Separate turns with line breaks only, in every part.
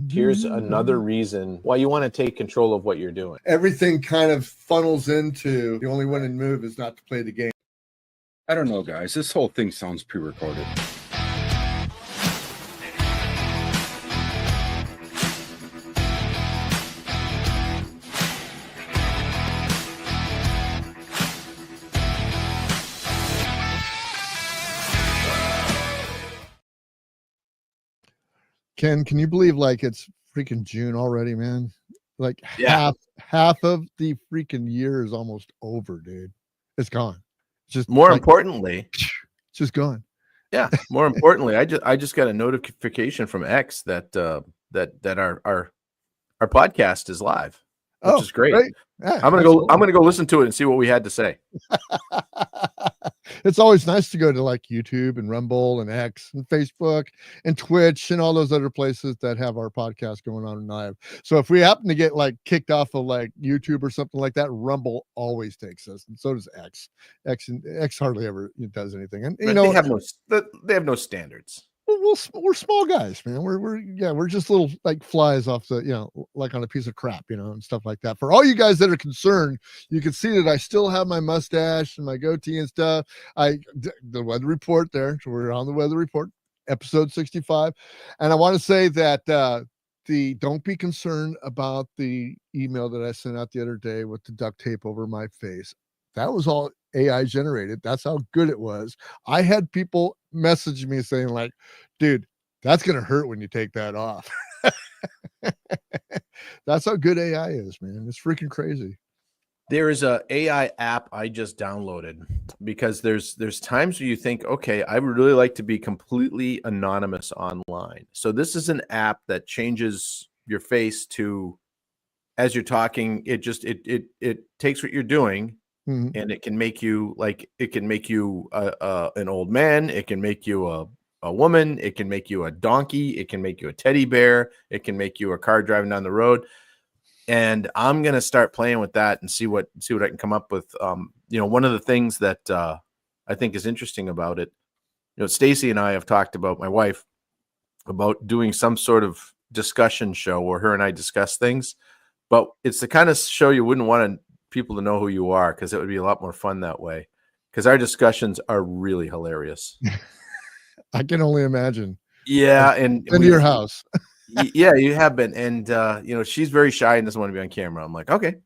Here's another reason why you want to take control of what you're doing.
Everything kind of funnels into the only one in move is not to play the game.
I don't know, guys. This whole thing sounds pre-recorded.
Ken, can you believe like it's freaking June already, man? Like half of the freaking year is almost over, dude. It's gone. It's just
more importantly,
it's just gone.
Yeah. More importantly, I just got a notification from X that our podcast is live, which is great. Yeah, I'm gonna go listen to it and see what we had to say.
It's always nice to go to like YouTube and Rumble and X and Facebook and Twitch and all those other places that have our podcast going on live. So if we happen to get like kicked off of like YouTube or something like that, Rumble always takes us, and so does X. X hardly ever does anything, and you know
they have no standards.
We're small guys, man. We're just little like flies off the, like on a piece of crap, and stuff like that. For all you guys that are concerned, you can see that I still have my mustache and my goatee and stuff. The weather report there. So we're on the weather report, episode 65. And I want to say that don't be concerned about the email that I sent out the other day with the duct tape over my face. That was all AI generated. That's how good it was. I had people message me saying like, dude, that's going to hurt when you take that off. That's how good AI is, man. It's freaking crazy.
There is a AI app I just downloaded because there's times where you think, okay, I would really like to be completely anonymous online. So this is an app that changes your face to, as you're talking, it takes what you're doing. Mm-hmm. And it can make you an old man. It can make you a woman. It can make you a donkey. It can make you a teddy bear. It can make you a car driving down the road. And I'm going to start playing with that and see what I can come up with. One of the things that I think is interesting about it, Stacy and I have talked about, my wife, about doing some sort of discussion show where her and I discuss things, but it's the kind of show you wouldn't want people to know who you are, because it would be a lot more fun that way, because our discussions are really hilarious.
I can only imagine.
Yeah. And
into your house.
Yeah, you have been. And she's very shy and doesn't want to be on camera. I'm like, okay,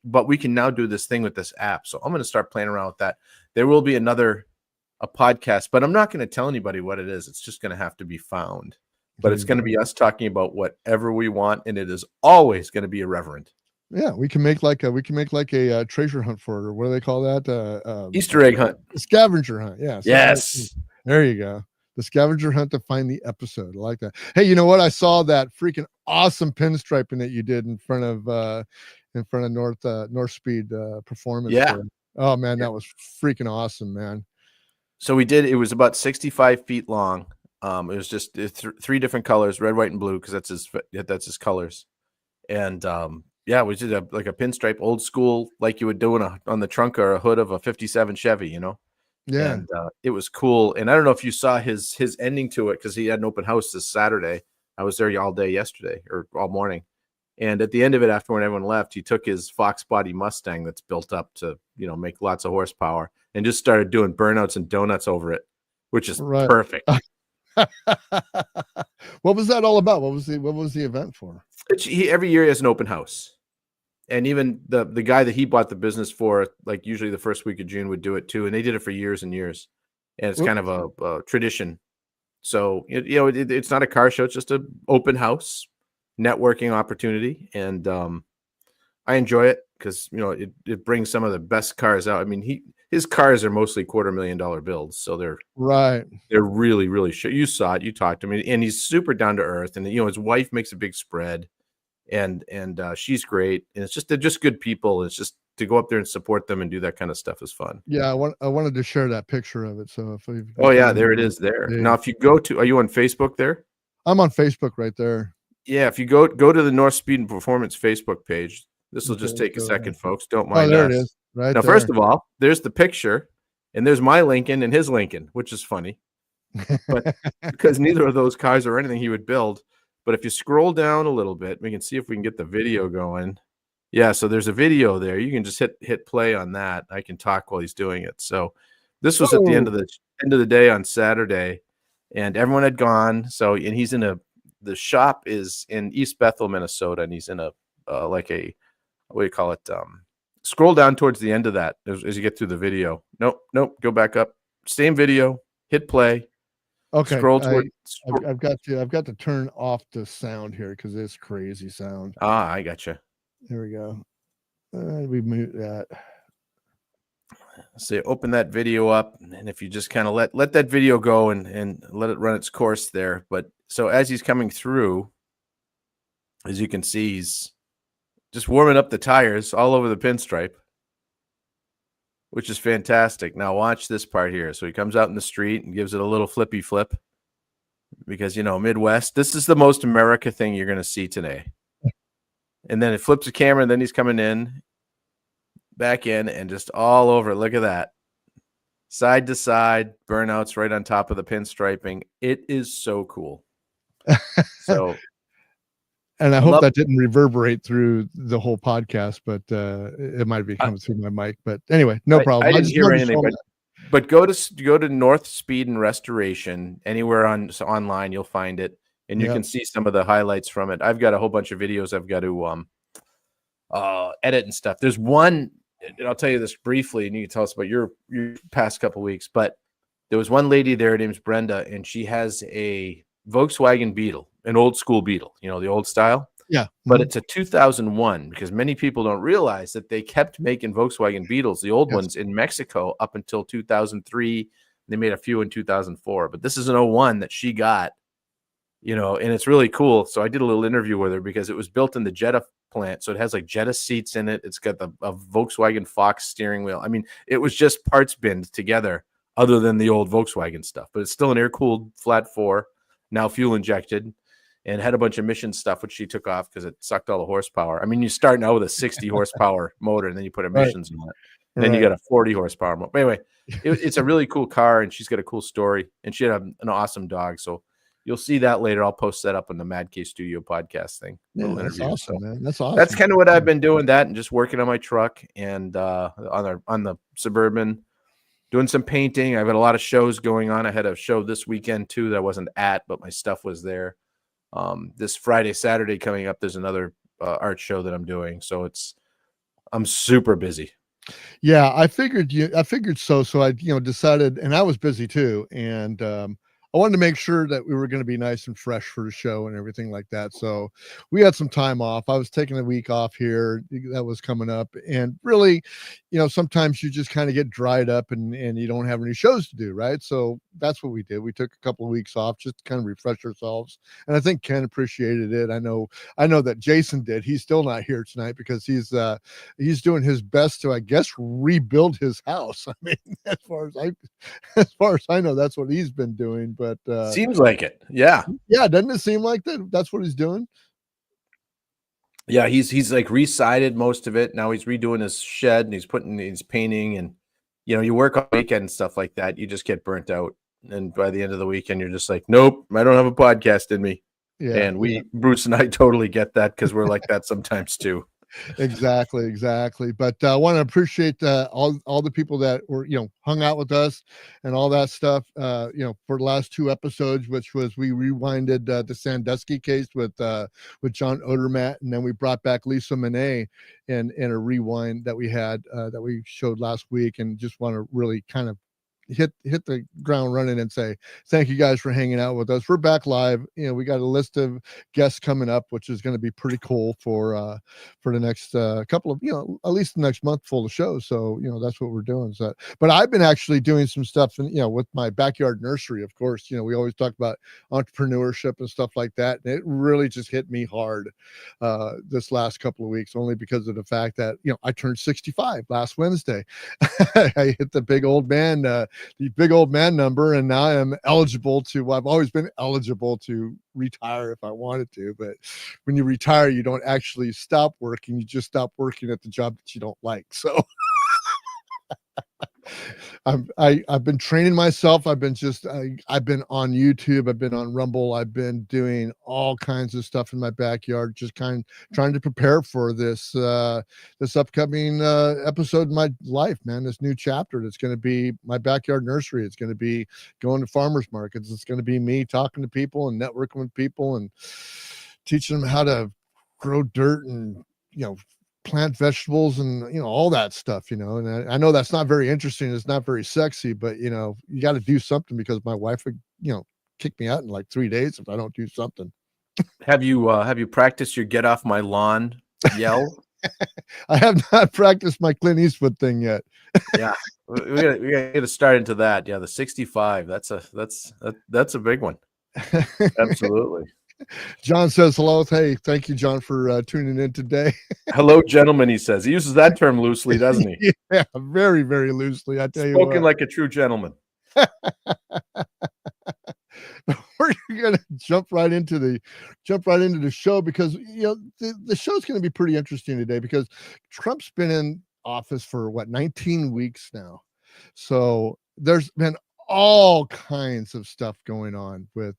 but we can now do this thing with this app. So I'm going to start playing around with that. There will be a podcast, but I'm not going to tell anybody what it is. It's just going to have to be found, but it's going to be us talking about whatever we want. And it is always going to be irreverent.
Yeah, we can make like a treasure hunt for it, or what do they call that?
Easter egg hunt.
Scavenger hunt. Yeah. So
yes.
There you go. The scavenger hunt to find the episode. I like that. Hey, you know what? I saw that freaking awesome pinstriping that you did in front of North Speed Performance.
Yeah.
There. Oh man, that was freaking awesome, man.
So we did. It was about 65 feet long. It was just three different colors: red, white, and blue, because that's his colors. And yeah, we did a pinstripe, old school, like you would do on the trunk or a hood of a 57 Chevy,
Yeah.
And it was cool. And I don't know if you saw his ending to it, because he had an open house this Saturday. I was there all day yesterday, or all morning. And at the end of it, after when everyone left, he took his Fox body Mustang that's built up to, make lots of horsepower, and just started doing burnouts and donuts over it, which is perfect.
What was that all about? What was the event for?
Every year he has an open house. And even the guy that he bought the business for, like usually the first week of June, would do it too. And they did it for years and years. And it's kind of a tradition. So, it's not a car show. It's just an open house networking opportunity. And I enjoy it because, it brings some of the best cars out. I mean, his cars are mostly $250,000 builds. So they're really, really you saw it. You talked to me, and he's super down to earth. And, his wife makes a big spread. And she's great, and they're just good people. It's just to go up there and support them and do that kind of stuff is fun.
Yeah, I wanted to share that picture of it. So
there it is there. Yeah. Now, if you are you on Facebook there?
I'm on Facebook right there.
Yeah, if you go to the North Speed and Performance Facebook page, this will just take a second, folks. Don't mind.
There it is. Right
now, first of all, there's the picture, and there's my Lincoln and his Lincoln, which is funny, but because neither of those cars are anything he would build. But if you scroll down a little bit, we can see if we can get the video going. Yeah, so there's a video there. You can just hit play on that. I can talk while he's doing it. So this was at the end of the day on Saturday, and everyone had gone. So and he's in the shop is in East Bethel, Minnesota, and he's in a like a what do you call it? Scroll down towards the end of that as you get through the video. Nope, go back up. Same video. Hit play.
Okay,
Scroll toward.
I've got to turn off the sound here because it's crazy sound.
I gotcha.
There we go. We mute that.
So open that video up, and if you just kind of let that video go and let it run its course there. But so as he's coming through, as you can see, he's just warming up the tires all over the pinstripe, which is fantastic. Now watch this part here. So he comes out in the street and gives it a little flippy flip because, Midwest, this is the most America thing you're going to see today. And then it flips the camera, and then he's coming in, back in, and just all over. Look at that. Side to side, burnouts right on top of the pinstriping. It is so cool. So,
and I hope that didn't reverberate through the whole podcast, but it might be coming through my mic. But anyway, no problem.
I didn't hear anything, but go to North Speed and Restoration anywhere online. You'll find it. And you can see some of the highlights from it. I've got a whole bunch of videos I've got to edit and stuff. There's one, and I'll tell you this briefly, and you can tell us about your past couple weeks. But there was one lady there, her name's Brenda, and she has a Volkswagen Beetle, an old school Beetle, the old style.
Yeah.
But it's a 2001 because many people don't realize that they kept making Volkswagen Beetles, the old ones, in Mexico up until 2003. They made a few in 2004. But this is an 01 that she got. And it's really cool. So I did a little interview with her because it was built in the Jetta plant. So it has like Jetta seats in it. It's got a Volkswagen Fox steering wheel. I mean, it was just parts binned together other than the old Volkswagen stuff, but it's still an air-cooled flat four, now fuel injected, and had a bunch of emission stuff, which she took off because it sucked all the horsepower. I mean, you start now with a 60 horsepower motor, and then you put emissions in it. And then you got a 40 horsepower motor. But anyway, it's a really cool car, and she's got a cool story, and she had an awesome dog. So you'll see that later. I'll post that up on the Mad Case Studio podcast thing.
Yeah, that's awesome, man. That's awesome.
That's kind of what I've been doing, that and just working on my truck and on the Suburban, doing some painting. I've got a lot of shows going on. I had a show this weekend too that I wasn't at, but my stuff was there. This Friday, Saturday coming up, there's another art show that I'm doing. So I'm super busy.
Yeah, I figured so. So I, decided, and I was busy too. And I wanted to make sure that we were going to be nice and fresh for the show and everything like that. So we had some time off. I was taking a week off here that was coming up, and really, sometimes you just kind of get dried up and you don't have any shows to do. Right. So that's what we did. We took a couple of weeks off just to kind of refresh ourselves. And I think Ken appreciated it. I know that Jason did. He's still not here tonight because he's doing his best to, I guess, rebuild his house. I mean, as far as I know, that's what he's been doing. But
seems like it. Yeah.
Doesn't it seem like that? That's what he's doing.
Yeah, he's like re-sided most of it. Now he's redoing his shed and he's painting, and you work on weekend and stuff like that. You just get burnt out, and by the end of the weekend, you're just like, nope, I don't have a podcast in me. Yeah, and Bruce and I totally get that because we're like that sometimes too.
Exactly. But I want to appreciate all the people that were, hung out with us and all that stuff, for the last two episodes, which was we rewinded the Sandusky case with John Odermatt, and then we brought back Lisa Monet in a rewind that we had that we showed last week, and just want to really kind of hit the ground running and say thank you guys for hanging out with us. We're back live. We got a list of guests coming up, which is going to be pretty cool for the next couple of at least the next month full of shows. So that's what we're doing. So, but I've been actually doing some stuff with my backyard nursery. Of course, we always talk about entrepreneurship and stuff like that, and it really just hit me hard this last couple of weeks, only because of the fact that I turned 65 last Wednesday. I hit the big old man number, and now I'm eligible to, I've always been eligible to retire if I wanted to, but when you retire, you don't actually stop working, you just stop working at the job that you don't like. So I've been training myself. I've been on YouTube. I've been on Rumble. I've been doing all kinds of stuff in my backyard, just trying to prepare for this this upcoming episode in my life, man. This new chapter that's going to be my backyard nursery. It's going to be going to farmers markets. It's going to be me talking to people and networking with people and teaching them how to grow dirt and plant vegetables and all that stuff, and I know that's not very interesting, it's not very sexy, but you got to do something because my wife would kick me out in like 3 days if I don't do something.
Have you practiced your get off my lawn yell?
I have not practiced my Clint Eastwood thing yet.
Yeah, we gotta get a start into that. Yeah, the 65, that's a big one. Absolutely.
John says hello. Hey, thank you, John, for tuning in today.
Hello, gentlemen, he says. He uses that term loosely, doesn't he?
Yeah, very, very loosely. I tell you what.
Spoken like a true gentleman.
We're gonna jump right into the show because the show's going to be pretty interesting today because Trump's been in office for 19 weeks now. So there's been all kinds of stuff going on with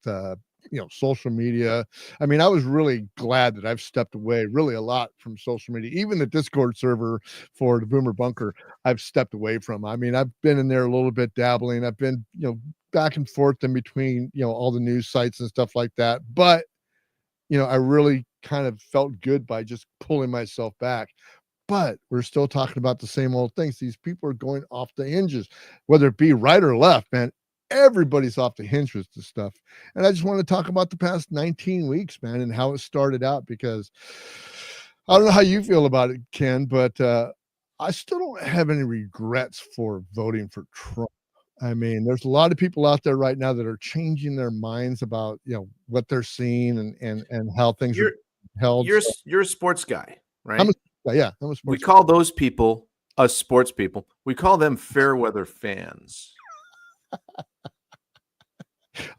social media. I mean, I was really glad that I've stepped away really a lot from social media. Even the Discord server for the Boomer Bunker, I've stepped away from. I mean, I've been in there a little bit dabbling. I've been, back and forth in between, all the news sites and stuff like that. But, I really kind of felt good by just pulling myself back. But we're still talking about the same old things. These people are going off the hinges, whether it be right or left, man. Everybody's off the hinge with this stuff. And I just want to talk about the past 19 weeks, man, and how it started out, because I don't know how you feel about it, Ken, but I still don't have any regrets for voting for Trump. I mean, there's a lot of people out there right now that are changing their minds about, what they're seeing and how things are held.
You're a sports guy, right?
I'm a sports
We
guy.
call those people us sports people. We call them fair weather fans.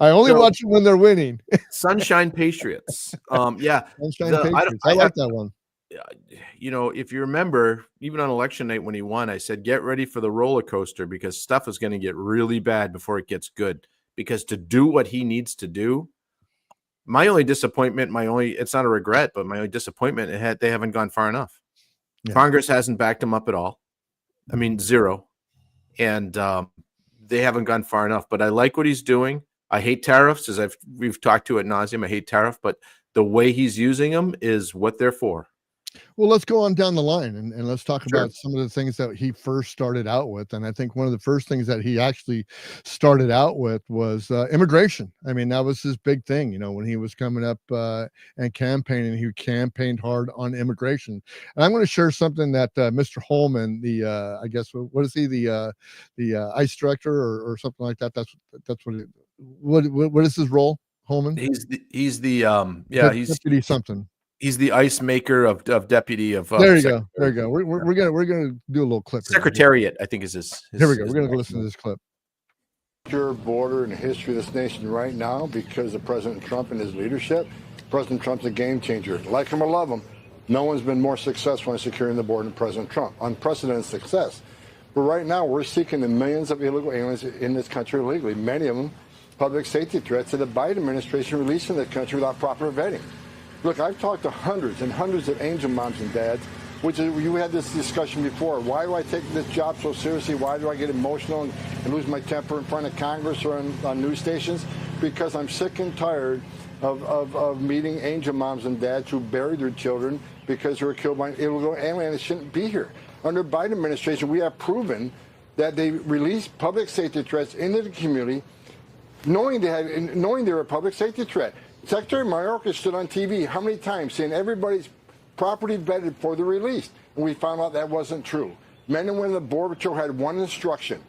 I only watch them when they're winning.
Sunshine Patriots. Yeah.
Sunshine Patriots. I like that one.
If you remember, even on election night when he won, I said, get ready for the roller coaster because stuff is going to get really bad before it gets good. Because to do what he needs to do, my only disappointment, it's not a regret, but my only disappointment, they haven't gone far enough. Yeah. Congress hasn't backed him up at all. I mean, zero. And they haven't gone far enough. But I like what he's doing. I hate tariffs, as we've talked to ad nauseum. I hate tariff, but the way he's using them is what they're for.
Well, let's go on down the line and let's talk about some of the things that he first started out with. And I think one of the first things that he actually started out with was immigration. I mean, that was his big thing, when he was coming up and campaigning, he campaigned hard on immigration. And I'm going to share something that Mr. Holman, I guess, what is he, the ICE director or something like that? That's what is his role, Holman?
He's the
deputy something.
He's the ice maker of deputy of.
There you go. We're gonna do a little clip.
Secretariat, I think is his.
Here we go. We're gonna go listen to this clip.
Your border and the history of this nation right now because of President Trump and his leadership. President Trump's a game changer. Like him or love him, no one's been more successful in securing the border than President Trump. Unprecedented success. But right now, we're seeking the millions of illegal aliens in this country illegally. Many of them public safety threats that the Biden administration released in the country without proper vetting. Look, I've talked to hundreds and hundreds of angel moms and dads, which is, you had this discussion before. Why do I take this job so seriously? Why do I get emotional and lose my temper in front of Congress or on news stations? Because I'm sick and tired of meeting angel moms and dads who buried their children because they were killed by an illegal alien that shouldn't be here. Under the Biden administration, we have proven that they released public safety threats into the community, knowing they were a public safety threat. Secretary Mayorkas stood on TV how many times saying everybody's property vetted before they're released, and we found out that wasn't true. Men and women of the Border Patrol had one instruction: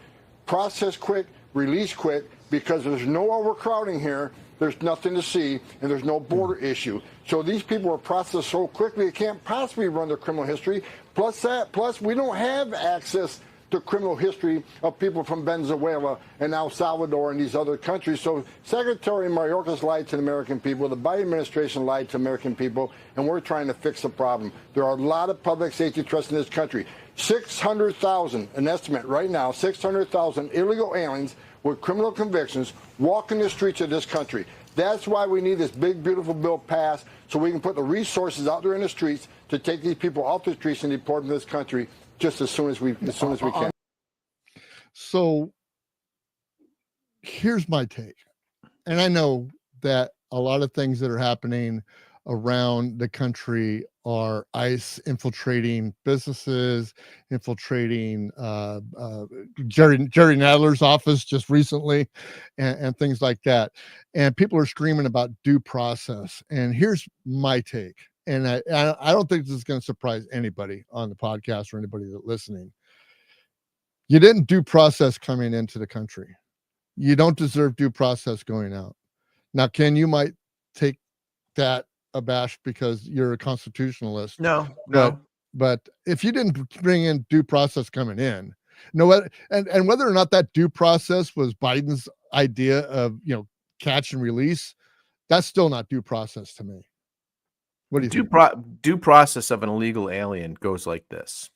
process quick, release quick, because there's no overcrowding here, there's nothing to see, and there's no border issue. So these people were processed so quickly they can't possibly run their criminal history. Plus we don't have access to criminal history of people from Venezuela and El Salvador and these other countries. So Secretary Mayorkas lied to the American people, the Biden administration lied to American people, and we're trying to fix the problem. There are a lot of public safety trusts in this country. 600,000, an estimate right now, 600,000 illegal aliens with criminal convictions walking the streets of this country. That's why we need this big, beautiful bill passed, so we can put the resources out there in the streets to take these people off the streets and deport them to this country just as soon as we can.
So here's my take. And I know that a lot of things that are happening around the country are ICE infiltrating businesses, infiltrating Jerry Nadler's office just recently, and things like that. And people are screaming about due process. And here's my take. And I don't think this is going to surprise anybody on the podcast or anybody that's listening. You didn't due process coming into the country. You don't deserve due process going out. Now, Ken, you might take that abash because you're a constitutionalist.
No.
But if you didn't bring in due process coming in, and whether or not that due process was Biden's idea of, catch and release, that's still not due process to me. What do you think?
Due process of an illegal alien goes like this.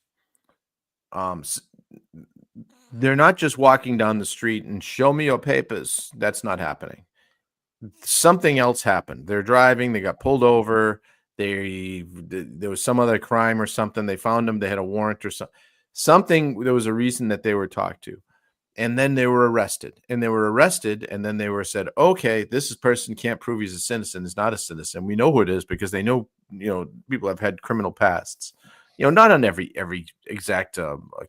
They're not just walking down the street and show me your papers. That's not happening. Something else happened. They're driving. They got pulled over. There was some other crime or something. They found them. They had a warrant or something. There was a reason that they were talked to. And then they were arrested. And then they were said, okay, this person can't prove he's a citizen. He's not a citizen. We know who it is because they know, people have had criminal pasts. Not on every exact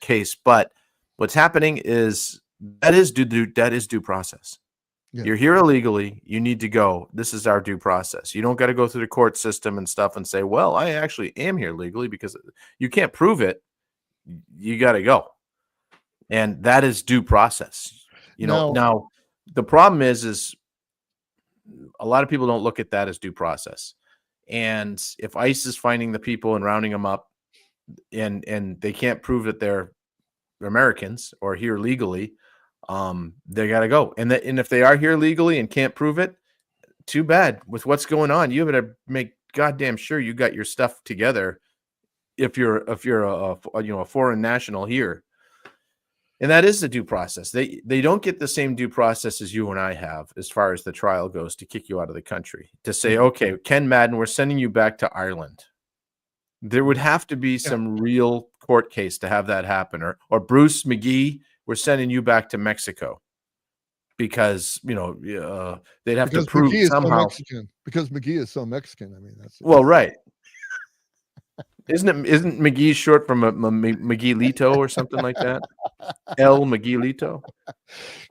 case, but what's happening is that is due process. Yeah. You're here illegally. You need to go. This is our due process. You don't got to go through the court system and stuff and say, well, I actually am here legally, because you can't prove it. You got to go. And that is due process. Now the problem is a lot of people don't look at that as due process. And if ICE is finding the people and rounding them up and they can't prove that they're Americans or here legally, they got to go. And if they are here legally and can't prove it, too bad. With what's going on, you better make goddamn sure you got your stuff together. If you're a foreign national here, and that is the due process. They don't get the same due process as you and I have as far as the trial goes to kick you out of the country, to say, okay, Ken Madden, we're sending you back to Ireland. There would have to be some real court case to have that happen, or Bruce McGee, we're sending you back to Mexico, because they'd have to prove somehow.
Because McGee is so Mexican. I mean, that's
right. Isn't McGee short from a Miguelito or something like that? El Miguelito.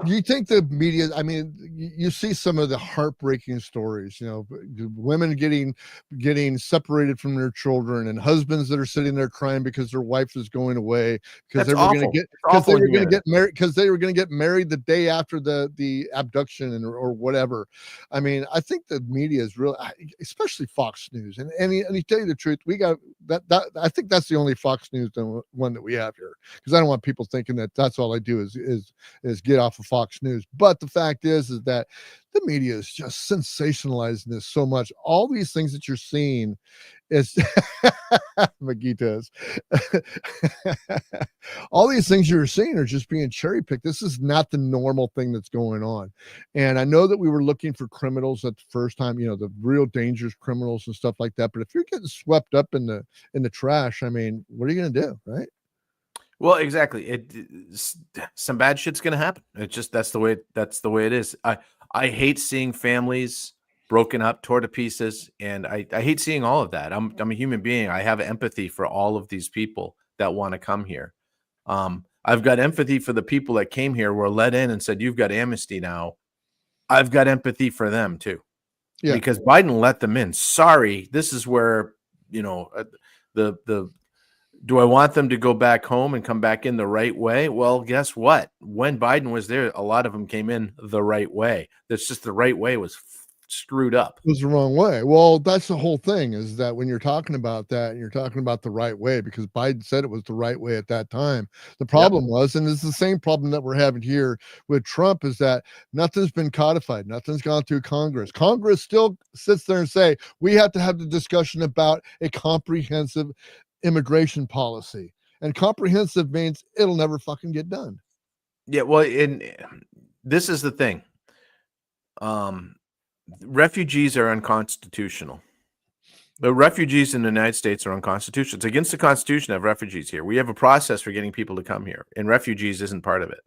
Do you think the media, I mean, you see some of the heartbreaking stories, women getting separated from their children, and husbands that are sitting there crying because their wife is going away because they were going to get married, because they were going to get married the day after the abduction or whatever. I mean, I think the media is really, especially Fox News, and to tell you the truth, we got that I think that's the only Fox News one that we have here, because I don't want people thinking that that's all I do is get off of Fox News. But the fact is that the media is just sensationalizing this so much. All these things that you're seeing is Maguitas. All these things you're seeing are just being cherry picked. This is not the normal thing that's going on. And I know that we were looking for criminals at the first time, the real dangerous criminals and stuff like that. But if you're getting swept up in the trash, I mean, what are you going to do, right?
Well, exactly. Some bad shit's going to happen. It's just that's the way it is. I hate seeing families broken up, tore to pieces, and I hate seeing all of that. I'm a human being. I have empathy for all of these people that want to come here. I've got empathy for the people that came here, were let in and said, "You've got amnesty now." I've got empathy for them too, because Biden let them in. Sorry, this is where the. Do I want them to go back home and come back in the right way? Well, guess what? When Biden was there, a lot of them came in the right way. That's just the right way was screwed up.
It was the wrong way. Well, that's the whole thing, is that when you're talking about that, you're talking about the right way, because Biden said it was the right way at that time. The problem was, and it's the same problem that we're having here with Trump, is that nothing's been codified. Nothing's gone through Congress. Congress still sits there and say, we have to have the discussion about a comprehensive immigration policy. and comprehensive means it'll never fucking get done.
Yeah, well, this is the thing. Refugees are unconstitutional. The refugees in the United States are unconstitutional. It's against the Constitution to have refugees here. We have a process for getting people to come here, and refugees isn't part of it.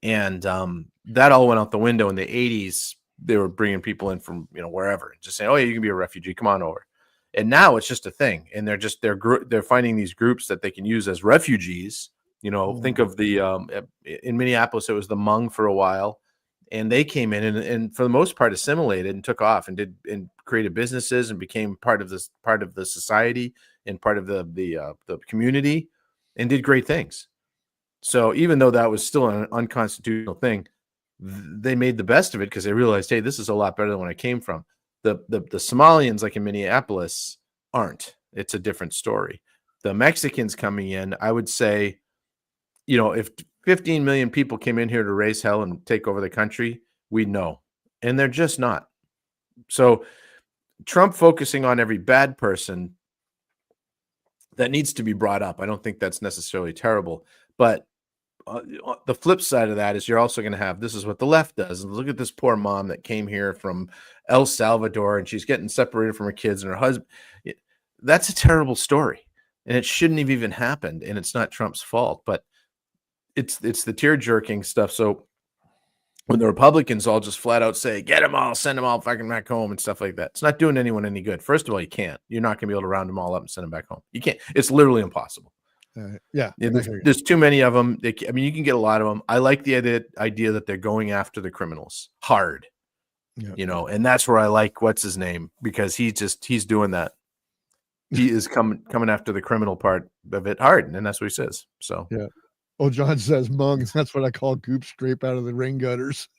And that all went out the window in the 80s. They were bringing people in from wherever, just saying, "Oh yeah, you can be a refugee. Come on over." And now it's just a thing, and they're finding these groups that they can use as refugees. Think of the in Minneapolis, it was the Hmong for a while, and they came in and for the most part assimilated and took off and created businesses and became part of the society and part of the community and did great things. So even though that was still an unconstitutional thing, they made the best of it because they realized, hey, this is a lot better than when I came from. The Somalians, like in Minneapolis, aren't. It's a different story. The Mexicans coming in, I would say, if 15 million people came in here to raise hell and take over the country, we'd know. And they're just not. So Trump focusing on every bad person, that needs to be brought up. I don't think that's necessarily terrible. But the flip side of that is you're also going to have, this is what the left does. Look at this poor mom that came here from El Salvador and she's getting separated from her kids and her husband. That's a terrible story. And it shouldn't have even happened. And it's not Trump's fault, but it's the tear jerking stuff. So when the Republicans all just flat out say, get them all, send them all fucking back home and stuff like that, it's not doing anyone any good. First of all, you can't. You're not going to be able to round them all up and send them back home. You can't. It's literally impossible. There's too many of them. You can get a lot of them. I like the idea that they're going after the criminals hard, and that's where I like what's his name, because he's doing that. He is coming after the criminal part of it hard, and that's what he says. So
yeah. Oh, John says Hmong. That's what I call goop scrape out of the rain gutters.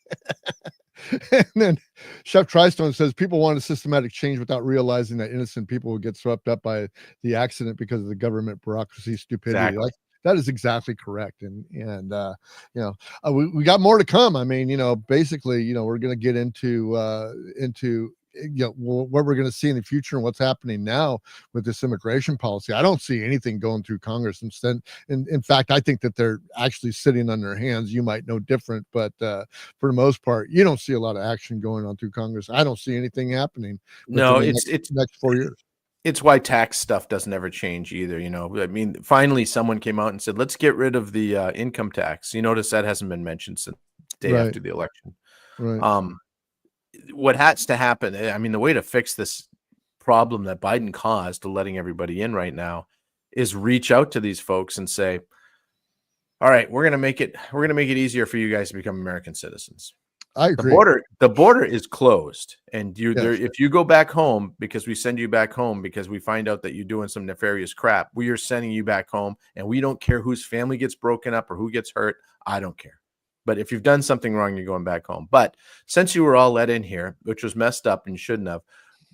And then Chef Tristone says people want a systematic change without realizing that innocent people will get swept up by the accident because of the government bureaucracy stupidity.
Exactly.
That is exactly correct. And we got more to come. I mean, basically, we're going to get into what we're going to see in the future and what's happening now with this immigration policy. I don't see anything going through Congress. Instead, in fact, I think that they're actually sitting on their hands. You might know different, but for the most part, you don't see a lot of action going on through Congress. I don't see anything happening.
No, it's
next 4 years.
It's why tax stuff doesn't ever change either. I mean, finally someone came out and said, let's get rid of the income tax. You notice that hasn't been mentioned since the day after the election.
Right.
What has to happen, I mean, the way to fix this problem that Biden caused to letting everybody in right now is reach out to these folks and say, all right, we're going to make it easier for you guys to become American citizens.
I agree.
The border is closed, and if you go back home, because we send you back home because we find out that you're doing some nefarious crap, we are sending you back home, and we don't care whose family gets broken up or who gets hurt. I don't care. But if you've done something wrong, you're going back home. But since you were all let in here, which was messed up and shouldn't have,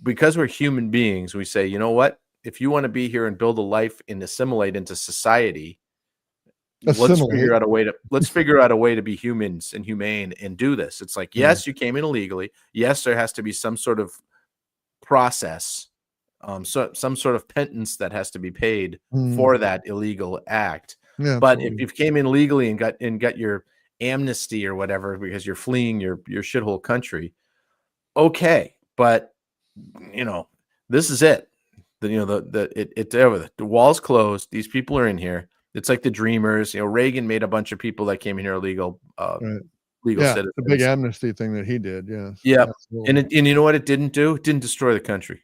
because we're human beings, we say, you know what? If you want to be here and build a life and assimilate into society, let's figure out a way to be humans and humane and do this. It's like, yes, you came in illegally. Yes, there has to be some sort of process, some sort of penance that has to be paid for that illegal act. Yeah, but if you came in legally and got your amnesty or whatever because you're fleeing your shithole country, okay, but this is it. It's over. The wall's closed. These people are in here. It's like the Dreamers. Reagan made a bunch of people that came in here legal citizens.
The big amnesty thing that he did.
Yeah. And you know what it didn't do? It didn't destroy the country.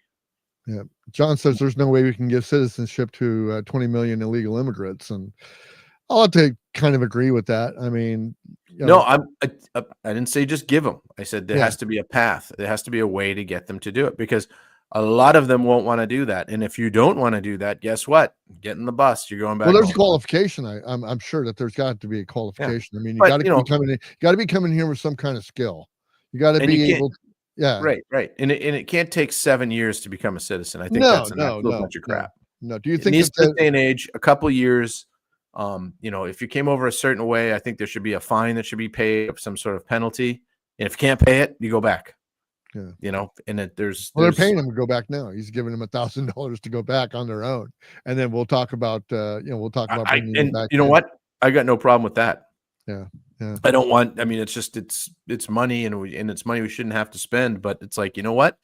Yeah. John says there's no way we can give citizenship to 20 million illegal immigrants, and I'll have to kind of agree with that. I mean,
I didn't say just give them. I said there has to be a path. There has to be a way to get them to do it, because a lot of them won't want to do that. And if you don't want to do that, guess what? Get in the bus. You're going back.
Well, there's
home.
A qualification. I'm sure that there's got to be a qualification. I mean, you got to be coming here with some kind of skill. You got to be able. Right. And it can't take 7 years to become a citizen. I think that's an absolute bunch of crap. No. Do you think
in this day and age, a couple years? If you came over a certain way, I think there should be a fine that should be paid, some sort of penalty. And if you can't pay it, you go back.
Yeah.
You know, and
Well,
there's
they're paying him to go back now. He's giving them $1,000 to go back on their own, and then we'll talk about we'll talk about bringing you
and
back.
you know what? I got no problem with that.
Yeah, yeah.
I don't want. I mean, it's just it's money, and it's money we shouldn't have to spend. But it's like, you know what?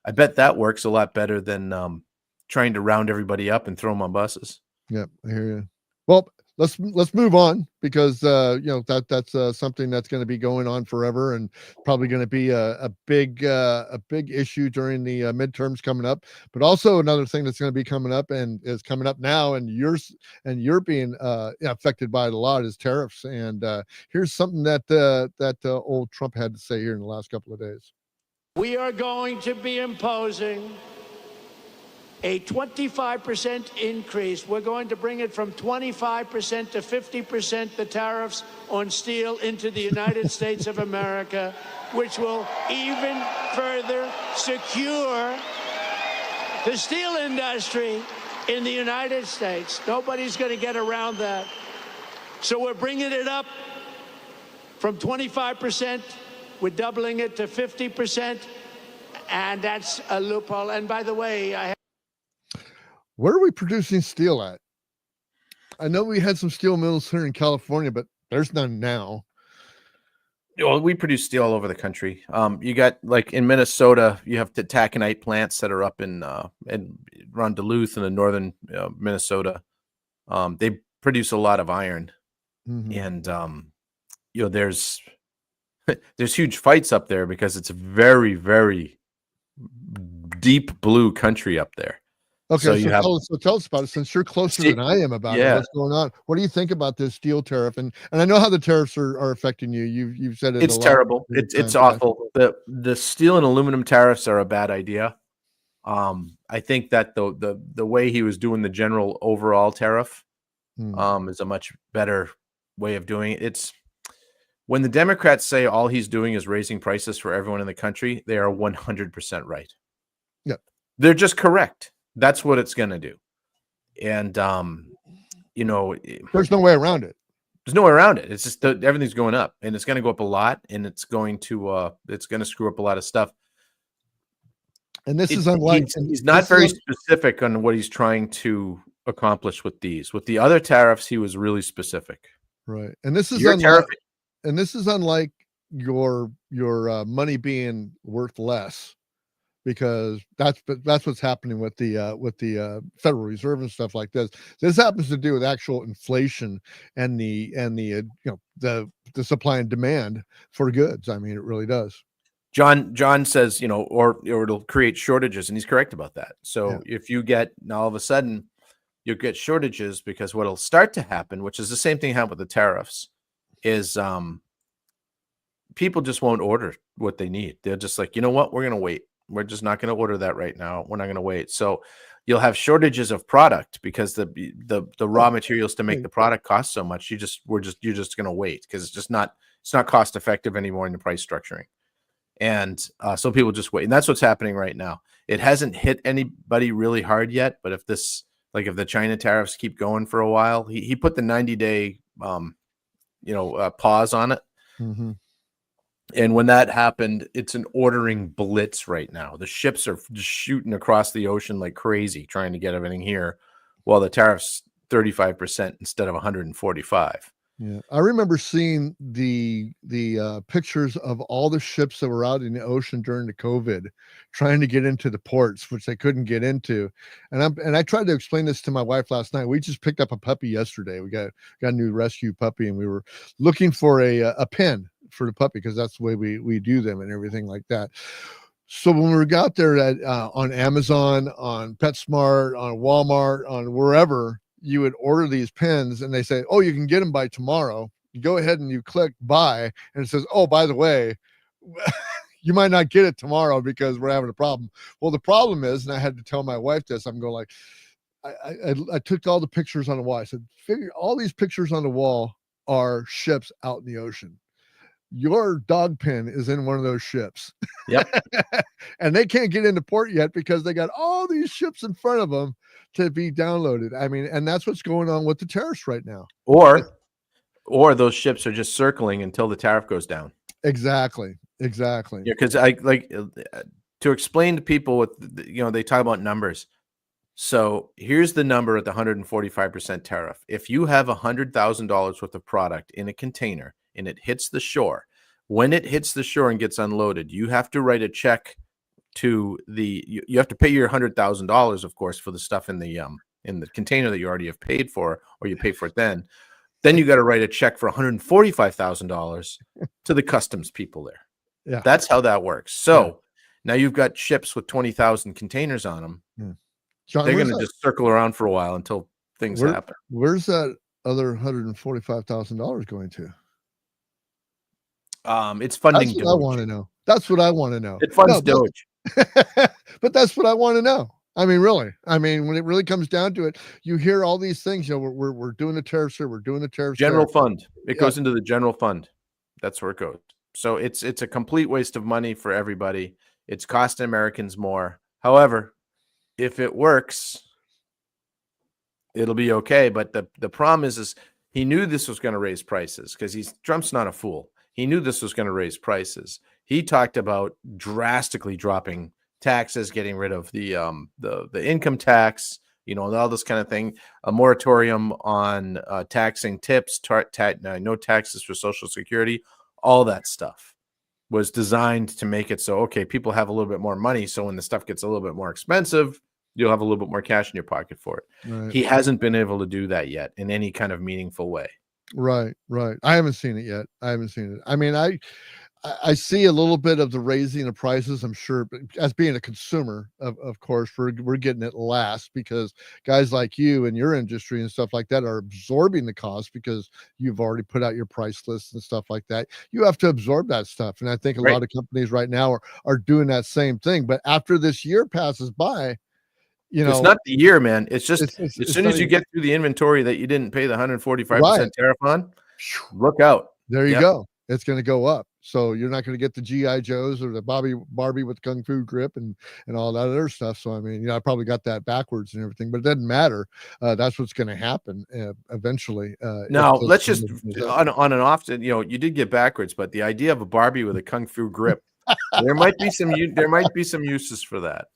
I bet that works a lot better than trying to round everybody up and throw them on buses.
Yeah, I hear you. Well, let's move on, because that's something that's going to be going on forever, and probably going to be a big issue during the midterms coming up. But also another thing that's going to be coming up, and is coming up now, and you're being affected by it a lot, is tariffs. And here's something that old Trump had to say here in the last couple of days.
We are going to be imposing a 25% increase. We're going to bring it from 25% to 50%, the tariffs on steel into the United States of America, which will even further secure the steel industry in the United States. Nobody's going to get around that. So we're bringing it up from 25%. We're doubling it to 50%. And that's a loophole. And by the way,
where are we producing steel at? I know we had some steel mills here in California, but there's none now.
Well, we produce steel all over the country. You got, like, in Minnesota, you have the taconite plants that are up in around Duluth in the northern Minnesota. They produce a lot of iron, and there's huge fights up there because it's a very, very deep blue country up there.
Okay, so tell us about it, since you're closer than I am about it. What's going on? What do you think about this steel tariff? And I know how the tariffs are affecting you. You've said it.
It's terrible. It's awful. The steel and aluminum tariffs are a bad idea. I think that the way he was doing the general overall tariff is a much better way of doing it. It's when the Democrats say all he's doing is raising prices for everyone in the country, they are 100% right.
Yeah,
they're just correct. That's what it's going to do. And,
there's no way around it.
There's no way around it. It's just everything's going up, and it's going to go up a lot, and it's going to screw up a lot of stuff.
And this is unlike,
he's not very specific on what he's trying to accomplish with these. With the other tariffs, he was really specific.
Right. And this is unlike your money being worth less, because that's what's happening with the Federal Reserve and stuff like this. This happens to do with actual inflation and the supply and demand for goods. I mean, it really does.
John says, or it'll create shortages, and he's correct about that. So if you get, now all of a sudden you'll get shortages, because what'll start to happen, which is the same thing happened with the tariffs, is people just won't order what they need. They're just like, you know what, we're going to wait. We're just not going to order that right now. We're not going to wait. So you'll have shortages of product because the raw materials to make the product cost so much. You're just going to wait, because it's not cost effective anymore in the price structuring. And so people just wait. And that's what's happening right now. It hasn't hit anybody really hard yet, but if the China tariffs keep going for a while, he put the 90-day pause on it.
Mm-hmm.
And when that happened, it's an ordering blitz right now. The ships are just shooting across the ocean like crazy, trying to get everything here, while the tariff's 35% instead of 145.
Yeah, I remember seeing the pictures of all the ships that were out in the ocean during the COVID, trying to get into the ports, which they couldn't get into. And I tried to explain this to my wife last night. We just picked up a puppy yesterday. We got a new rescue puppy, and we were looking for a pen for the puppy, because that's the way we do them and everything like that. So when we got there on Amazon, on PetSmart, on Walmart, on wherever, you would order these pens, and they say, oh, you can get them by tomorrow. You go ahead and you click buy, and it says, oh, by the way, you might not get it tomorrow because we're having a problem. Well, the problem is, and I had to tell my wife this, I'm going like, I took all the pictures on the wall. I said, figure all these pictures on the wall are ships out in the ocean. Your dog pen is in one of those ships.
Yep.
And they can't get into port yet because they got all these ships in front of them to be downloaded. I mean, and that's what's going on with the tariffs right now.
Or those ships are just circling until the tariff goes down.
Exactly. Exactly.
Yeah, because I like to explain to people what they talk about numbers. So here's the number at the 145% tariff. If you have $100,000 worth of product in a container and it hits the shore, when it hits the shore and gets unloaded, you have to write a check to you have to pay your $100,000, of course, for the stuff in the container that you already have paid for, or you pay for it then. Then you got to write a check for $145,000 to the customs people there.
Yeah.
That's how that works. So now you've got ships with 20,000 containers on them.
John,
they're going to just circle around for a while until things happen.
Where's that other $145,000 going to?
It's funding.
That's what I want to know. That's what I want to know.
It funds DOGE.
But that's what I want to know. I mean, really. I mean, when it really comes down to it, you hear all these things. We're doing the tariffs here. We're doing the tariffs.
General fund. It goes into the general fund. That's where it goes. So it's a complete waste of money for everybody. It's costing Americans more. However, if it works, it'll be okay. But the problem is he knew this was going to raise prices because Trump's not a fool. He knew this was going to raise prices. He talked about drastically dropping taxes, getting rid of the income tax, all this kind of thing, a moratorium on taxing tips, no taxes for Social Security. All that stuff was designed to make it so, okay, people have a little bit more money. So when the stuff gets a little bit more expensive, you'll have a little bit more cash in your pocket for it. Right. He hasn't been able to do that yet in any kind of meaningful way.
Right. I haven't seen it yet. I mean, I see a little bit of the raising of prices, I'm sure, but as being a consumer, of course, we're getting it last because guys like you and your industry and stuff like that are absorbing the cost because you've already put out your price lists and stuff like that. You have to absorb that stuff. And I think a lot of companies right now are doing that same thing. But after this year passes by,
it's not the year, man. It's just as soon as you get through the inventory that you didn't pay the 145% tariff on, look out.
There you go. It's going to go up. So you're not going to get the G.I. Joes or the Barbie with Kung Fu grip and all that other stuff. So, I mean, I probably got that backwards and everything, but it doesn't matter. That's what's going to happen eventually.
Now, let's just on and off, you did get backwards, but the idea of a Barbie with a Kung Fu grip, there might be some uses for that.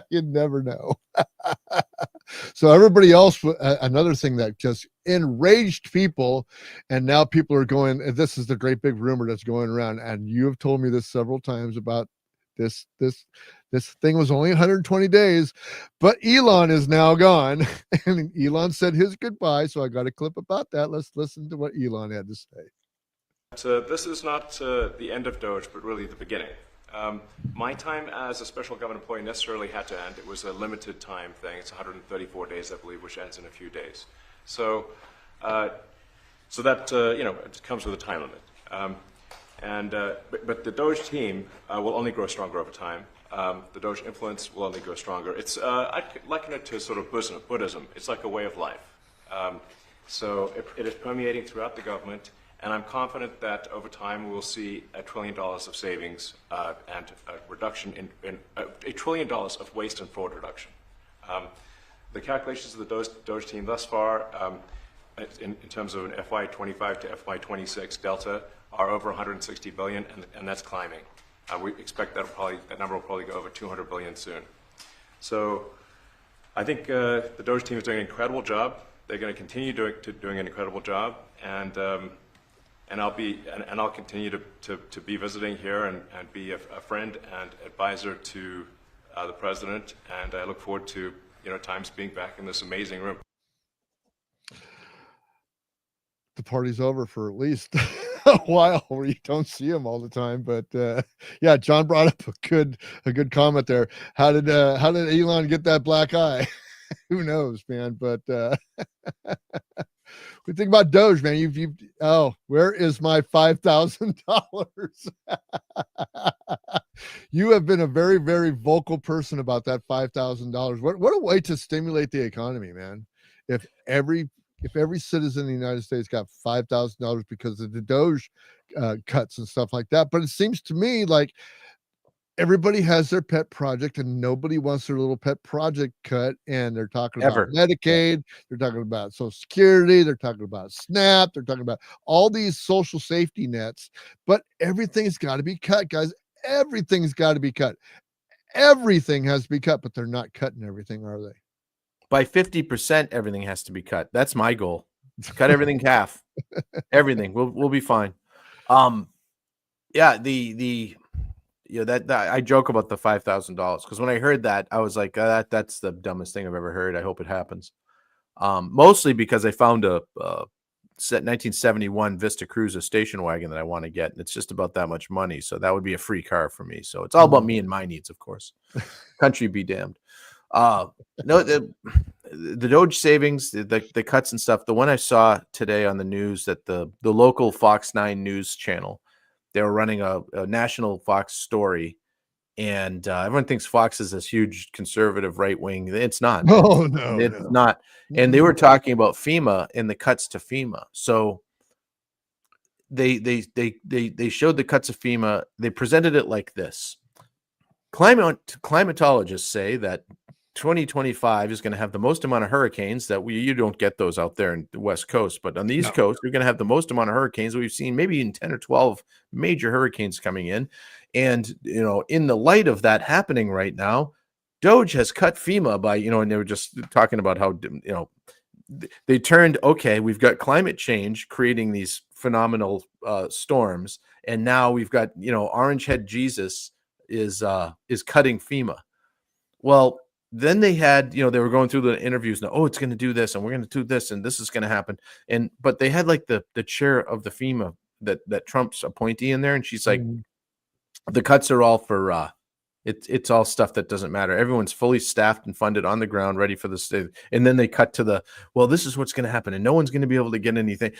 You never know. So everybody else, another thing that just enraged people, and now people are going, this is the great big rumor that's going around, and you have told me this several times about this thing was only 120 days, but Elon is now gone. And Elon said his goodbye, so I got a clip about that. Let's listen to what Elon had to say.
So this is not the end of DOGE, but really the beginning. My time as a special government employee necessarily had to end. It was a limited time thing. It's 134 days, I believe, which ends in a few days. So, that it comes with a time limit. But the DOGE team will only grow stronger over time. The DOGE influence will only grow stronger. It's I liken it to sort of Buddhism. It's like a way of life. So it is permeating throughout the government. And I'm confident that over time we'll see $1 trillion of savings and a reduction in $1 trillion of waste and fraud reduction. The calculations of the DOGE team thus far, in terms of an FY25 to FY26 delta, are over 160 billion, and that's climbing. We expect that number will probably go over 200 billion soon. So I think the DOGE team is doing an incredible job. They're going to continue doing an incredible job, and I'll continue to be visiting here and be a friend and advisor to the president, and I look forward to times being back in this amazing room.
The party's over for at least a while where you don't see him all the time, but yeah, John brought up a good comment there. How did Elon get that black eye? Who knows, man? But we think about DOGE, man. Where is my $5,000? You have been a very, very vocal person about that $5,000. What a way to stimulate the economy, man. If every citizen in the United States got $5,000 because of the DOGE cuts and stuff like that. But it seems to me like everybody has their pet project and nobody wants their little pet project cut. And they're talking about
Ever.
Medicaid, they're talking about Social Security, they're talking about SNAP, they're talking about all these social safety nets, but everything's got to be cut, guys. Everything's got to be cut. Everything has to be cut, but they're not cutting everything, are they?
By 50%, everything has to be cut. That's my goal. Cut everything half. Everything. We'll be fine. Yeah, that I joke about the $5,000 because when I heard that, I was like, that's the dumbest thing I've ever heard. I hope it happens. Mostly because I found a 1971 Vista Cruiser station wagon that I want to get, and it's just about that much money. So that would be a free car for me. So it's all about me and my needs, of course. Country be damned. No, the DOGE savings, the cuts and stuff. The one I saw today on the news that the local Fox 9 news channel, they were running a national Fox story, and everyone thinks Fox is this huge conservative right wing. It's not.
Oh, no,
it's not. And they were talking about FEMA and the cuts to FEMA. So they showed the cuts of FEMA. They presented it like this: climatologists say that 2025 is going to have the most amount of hurricanes that you don't get those out there in the West Coast, but on the East Coast, you're going to have the most amount of hurricanes that we've seen, maybe in 10 or 12 major hurricanes coming in. And, in the light of that happening right now, DOGE has cut FEMA by, and they were just talking about how, they turned, okay, we've got climate change creating these phenomenal storms. And now we've got, Orange Head Jesus is cutting FEMA. Well, then they had, they were going through the interviews now. Oh, it's going to do this, and we're going to do this, and this is going to happen. But they had like the chair of the FEMA that Trump's appointee in there, and she's like, the cuts are all for it's all stuff that doesn't matter. Everyone's fully staffed and funded on the ground, ready for the state. And then they cut to this is what's going to happen, and no one's going to be able to get anything,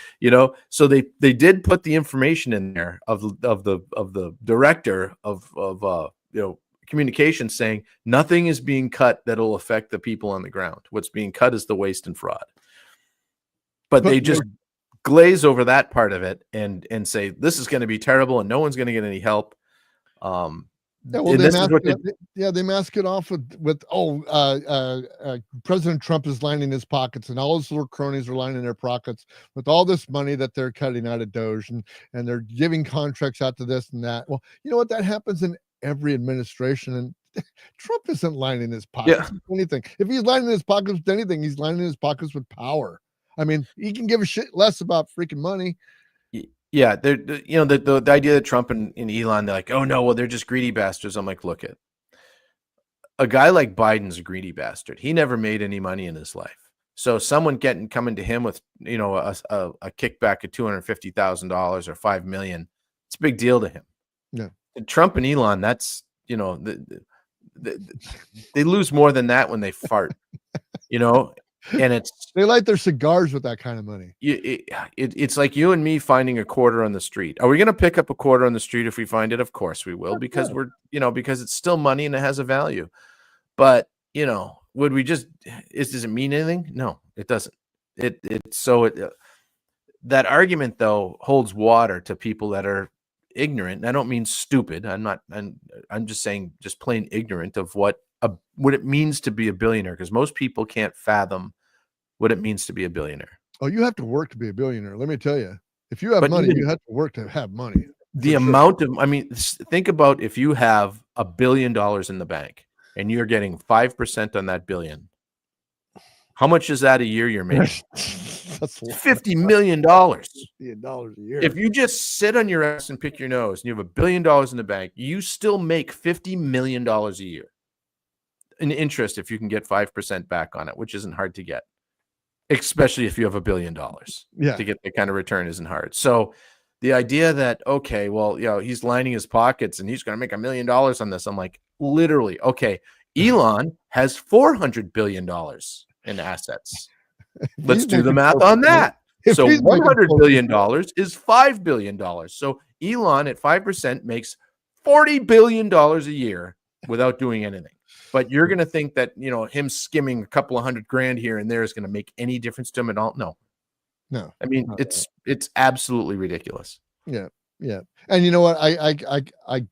So they did put the information in there of the director of communications saying nothing is being cut that'll affect the people on the ground. What's being cut is the waste and fraud. But they just glaze over that part of it and say this is going to be terrible and no one's going to get any help.
They mask it off with President Trump is lining his pockets, and all his little cronies are lining their pockets with all this money that they're cutting out of DOGE, and they're giving contracts out to this and that. Well, you know what? That happens in every administration, and Trump isn't lining his pockets with anything. If he's lining his pockets with anything, he's lining his pockets with power. I mean, he can give a shit less about freaking money.
Yeah, the idea that Trump and Elon, they're like, oh no, well, they're just greedy bastards. I'm like, look, a guy like Biden's a greedy bastard. He never made any money in his life. So someone coming to him with a kickback of $250,000 or $5 million, it's a big deal to him.
Yeah,
Trump and Elon, that's they lose more than that when they fart, and
they light their cigars with that kind of money.
It's like you and me finding a quarter on the street. Are we going to pick up a quarter on the street if we find it? Of course we will, because because it's still money and it has a value. But would we does it mean anything? No, it doesn't. That argument though holds water to people that are ignorant. And I don't mean stupid. I'm just saying just plain ignorant of what it means to be a billionaire, because most people can't fathom what it means to be a billionaire.
Oh, you have to work to be a billionaire. Let me tell you, if you have money, you have to work to have money.
The amount of, think about if you have $1 billion in the bank and you're getting 5% on that billion. How much is that a year you're making?
That's
$50 million.
$50 a year.
If you just sit on your ass and pick your nose and you have $1 billion in the bank, you still make $50 million a year in interest if you can get 5% back on it, which isn't hard to get, especially if you have $1 billion. To get that kind of return isn't hard. So the idea that, okay, well, he's lining his pockets and he's going to make $1 million on this. I'm like, literally, okay, Elon has $400 billion in assets. Let's do the math on that. So $100 billion is $5 billion. So Elon at 5% makes $40 billion a year without doing anything. But you're going to think that, him skimming a couple of $100,000 here and there is going to make any difference to him at all? No. I mean, it's absolutely ridiculous.
Yeah. And you know what? I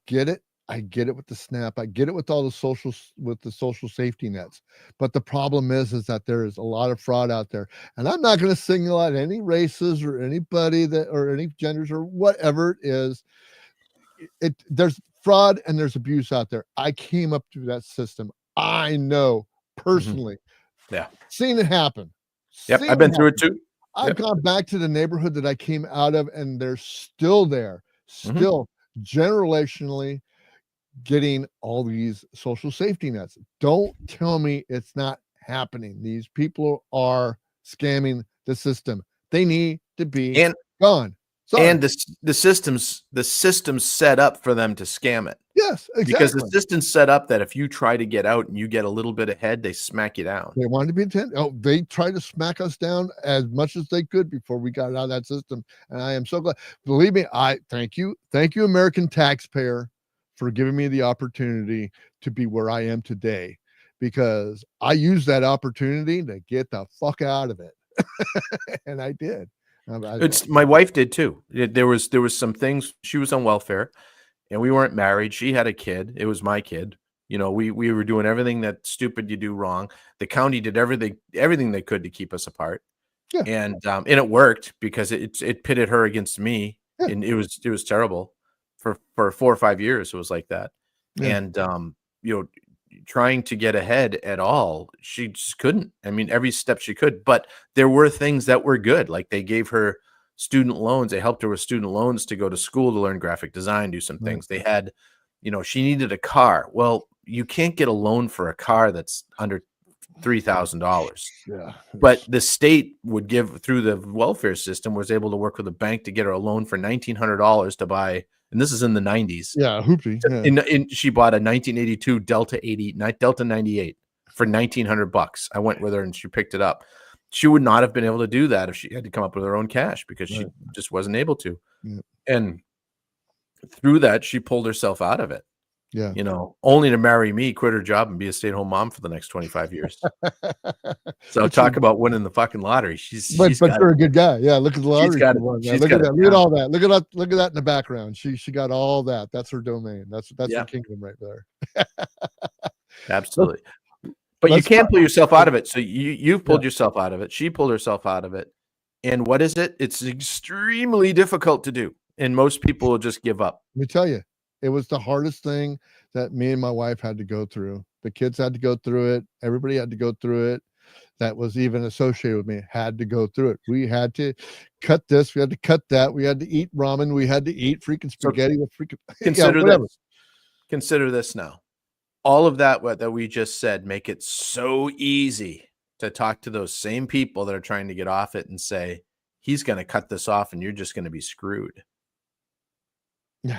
get it. I get it with the SNAP. I get it with all the social safety nets. But the problem is that there is a lot of fraud out there. And I'm not going to single out any races or anybody or any genders or whatever it is. There's fraud and there's abuse out there. I came up through that system. I know personally.
Yeah.
Seen it happen.
Yep. I've been through it too.
I've gone back to the neighborhood that I came out of, and they're still there, still generationally getting all these social safety nets. Don't tell me it's not happening. These people are scamming the system. They need to be gone. Sorry.
And the system's set up for them to scam it.
Yes, exactly.
Because the system's set up that if you try to get out and you get a little bit ahead, they smack you down.
They wanted to be intent. Oh, they tried to smack us down as much as they could before we got out of that system. And I am so glad. Believe me, I thank you, American taxpayer, for giving me the opportunity to be where I am today, because I used that opportunity to get the fuck out of it. And I did.
My wife did too. There was some things. She was on welfare, and we weren't married. She had a kid. It was my kid. You know, we were doing everything that stupid you do wrong. The county did everything they could to keep us apart. Yeah. And it worked, because it pitted her against me, and it was terrible for 4 or 5 years. It was like that. Yeah. And you know, trying to get ahead at all, she just couldn't. I mean, every step she could, but there were things that were good. Like, they gave her student loans. They helped her with student loans to go to school to learn graphic design, do some things. They had, you know, she needed a car. Well, you can't get a loan for a car that's under $3,000. Yeah. But the state would give, through the welfare system, was able to work with a bank to get her a loan for $1,900 to buy. And this is in the 90s.
Yeah, hoopty.
Yeah. She bought a 1982 Delta 98 for $1,900. I went with her and she picked it up. She would not have been able to do that if she had to come up with her own cash, because she just wasn't able to. Yeah. And through that, she pulled herself out of it. Yeah. You know, only to marry me, quit her job, and be a stay-at-home mom for the next 25 years. So talk about winning the fucking lottery.
But you're a good guy. Yeah, look at the lottery. Look at that. Look at all that. Look at that in the background. She got all that. That's her domain. That's the kingdom right there.
Absolutely. But you can't pull yourself out of it. So you've pulled yourself out of it. She pulled herself out of it. And what is it? It's extremely difficult to do. And most people will just give up.
Let me tell you. It was the hardest thing that me and my wife had to go through. The kids had to go through it. Everybody had to go through it. That was even associated with me, had to go through it. We had to cut this. We had to cut that. We had to eat ramen. We had to eat freaking spaghetti with freaking
Consider this now. All of that we just said make it so easy to talk to those same people that are trying to get off it and say, he's going to cut this off and you're just going to be screwed. Yeah.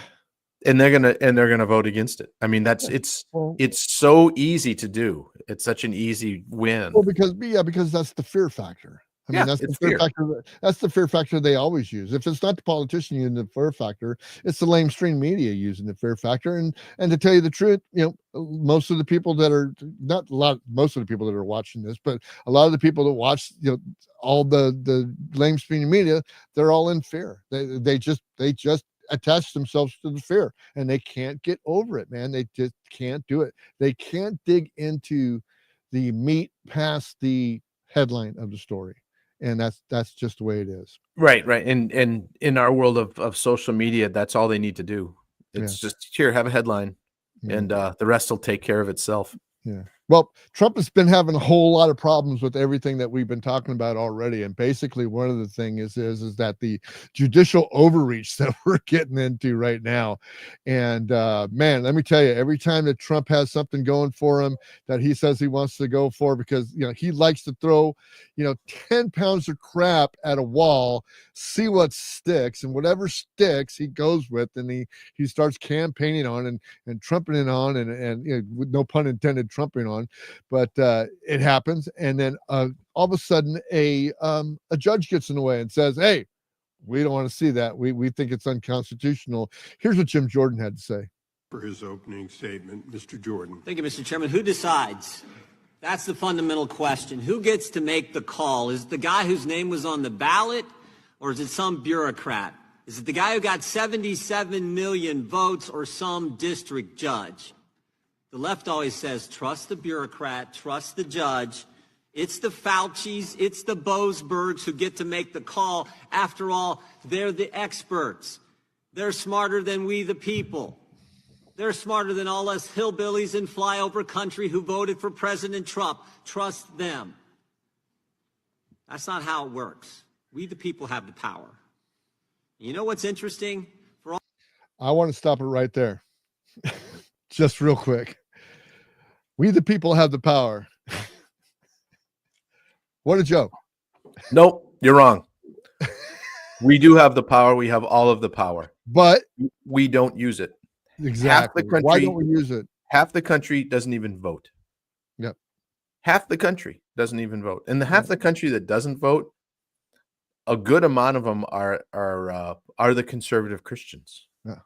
And they're gonna vote against it. I mean, it's so easy to do. It's such an easy win.
Well, because that's the fear factor. I mean, that's the fear factor. That's the fear factor they always use. If it's not the politician using the fear factor, it's the lamestream media using the fear factor. And to tell you the truth, you know, most of the people that are most of the people that are watching this, but a lot of the people that watch, you know, all the lamestream media, they're all in fear. They just attach themselves to the fear, and they can't get over it, man. They just can't do it. They can't dig into the meat past the headline of the story, and that's just the way it is.
Right. And in our world of social media, that's all they need to do. It's just, here, have a headline, and the rest will take care of itself.
Yeah. Well, Trump has been having a whole lot of problems with everything that we've been talking about already. And basically one of the things is that the judicial overreach that we're getting into right now. And man, let me tell you, every time that Trump has something going for him that he says he wants to go for, because, you know, he likes to throw, 10 pounds of crap at a wall, see what sticks, and whatever sticks he goes with, and he starts campaigning on and trumping it on, and with no pun intended, trumping on. But it happens, and then all of a sudden a judge gets in the way and says, hey, we don't want to see that. We think it's unconstitutional. Here's what Jim Jordan had to say.
For his opening statement, Mr. Jordan.
Thank you, Mr. Chairman. Who decides? That's the fundamental question. Who gets to make the call? Is it the guy whose name was on the ballot, or is it some bureaucrat? Is it the guy who got 77 million votes or some district judge? The left always says, trust the bureaucrat, trust the judge. It's the Faucis, it's the Boasbergs who get to make the call. After all, they're the experts. They're smarter than we, the people. They're smarter than all us hillbillies in flyover country who voted for President Trump. Trust them. That's not how it works. We, the people, have the power. You know what's interesting?
I want to stop it right there. Just real quick. We, the people, have the power. What a joke.
Nope, you're wrong. We do have the power. We have all of the power,
but
we don't use it.
Exactly.
Half the country,
why don't we use it?
Half the country doesn't even vote.
Yep.
Half the country doesn't even vote. And the half the country that doesn't vote, a good amount of them are the conservative Christians.
Yeah.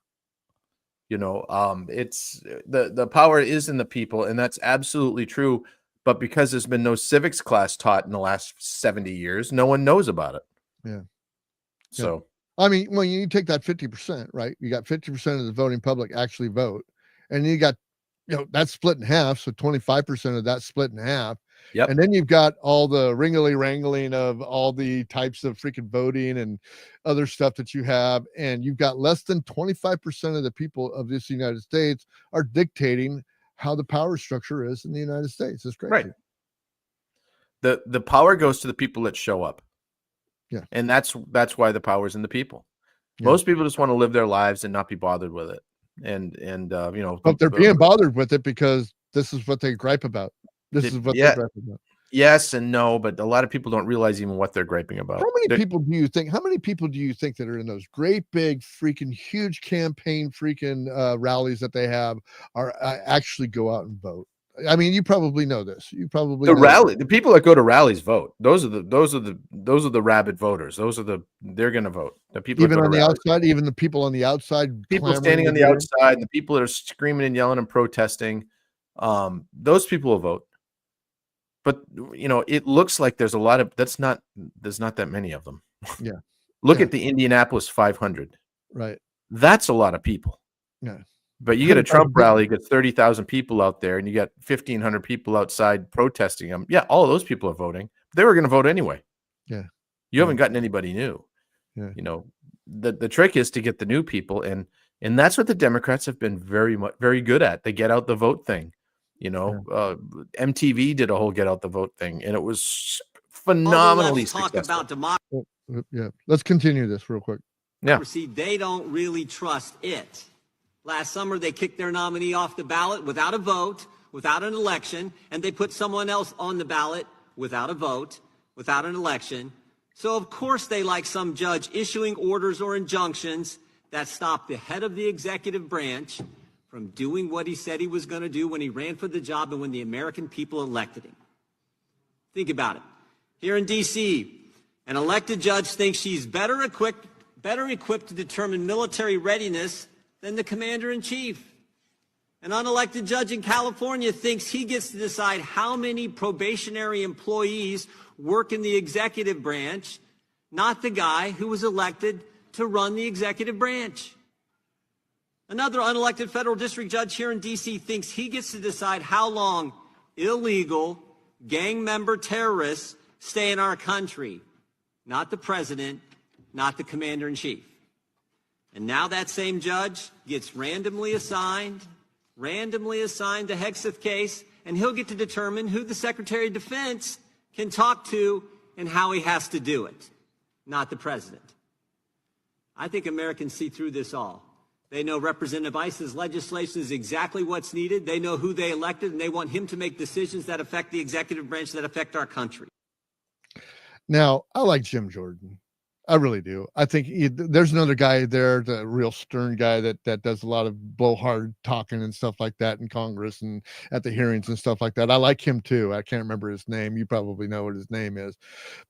You know, it's the power is in the people, and that's absolutely true. But because there's been no civics class taught in the last 70 years, no one knows about it.
Yeah.
So,
I mean, well, you take that 50%, right? You got 50% of the voting public actually vote, and you got, that's split in half. So 25% of that split in half.
Yep.
And then you've got all the wrangling of all the types of freaking voting and other stuff that you have. And you've got less than 25% of the people of this United States are dictating how the power structure is in the United States. It's crazy.
Right. The power goes to the people that show up.
Yeah.
And that's why the power is in the people.
Yeah.
Most people just want to live their lives and not be bothered with it.
But they're being bothered with it because this is what they gripe about. This is what they gripe about.
Yes and no, but a lot of people don't realize even what they're griping about.
How many people do you think that are in those great big freaking huge campaign freaking rallies that they have are actually go out and vote? I mean, you probably know this. You probably
the people that go to rallies vote. Those are the rabid voters. They're going to vote. The people
even on the outside, even the people on the outside,
people standing on the outside, the people that are screaming and yelling and protesting, those people will vote. But it looks like there's a lot of there's not that many of them.
Yeah.
Look at the Indianapolis 500.
Right.
That's a lot of people.
Yeah.
But you get a Trump rally, you get 30,000 people out there, and you got 1,500 people outside protesting them. Yeah, all of those people are voting. They were going to vote anyway.
Yeah.
You haven't gotten anybody new.
Yeah.
The trick is to get the new people, and that's what the Democrats have been very good at. They get out the vote thing. MTV did a whole get out the vote thing, and it was phenomenally successful.
Yeah. Let's continue this real quick.
Yeah.
See, they don't really trust it. Last summer, they kicked their nominee off the ballot without a vote, without an election, and they put someone else on the ballot without a vote, without an election. So, of course, they like some judge issuing orders or injunctions that stop the head of the executive branch from doing what he said he was going to do when he ran for the job and when the American people elected him. Think about it. Here in D.C., an elected judge thinks she's better equipped to determine military readiness than the commander-in-chief. An unelected judge in California thinks he gets to decide how many probationary employees work in the executive branch, not the guy who was elected to run the executive branch. Another unelected federal district judge here in D.C. thinks he gets to decide how long illegal gang member terrorists stay in our country, not the president, not the commander-in-chief. And now that same judge gets randomly assigned the Hexeth case, and he'll get to determine who the Secretary of Defense can talk to and how he has to do it, not the president. I think Americans see through this all. They know Representative Ice's legislation is exactly what's needed. They know who they elected, and they want him to make decisions that affect the executive branch, that affect our country.
Now, I like Jim Jordan. I really do. I think there's another guy there, the real stern guy that does a lot of blowhard talking and stuff like that in Congress and at the hearings and stuff like that. I like him too. I can't remember his name. You probably know what his name is,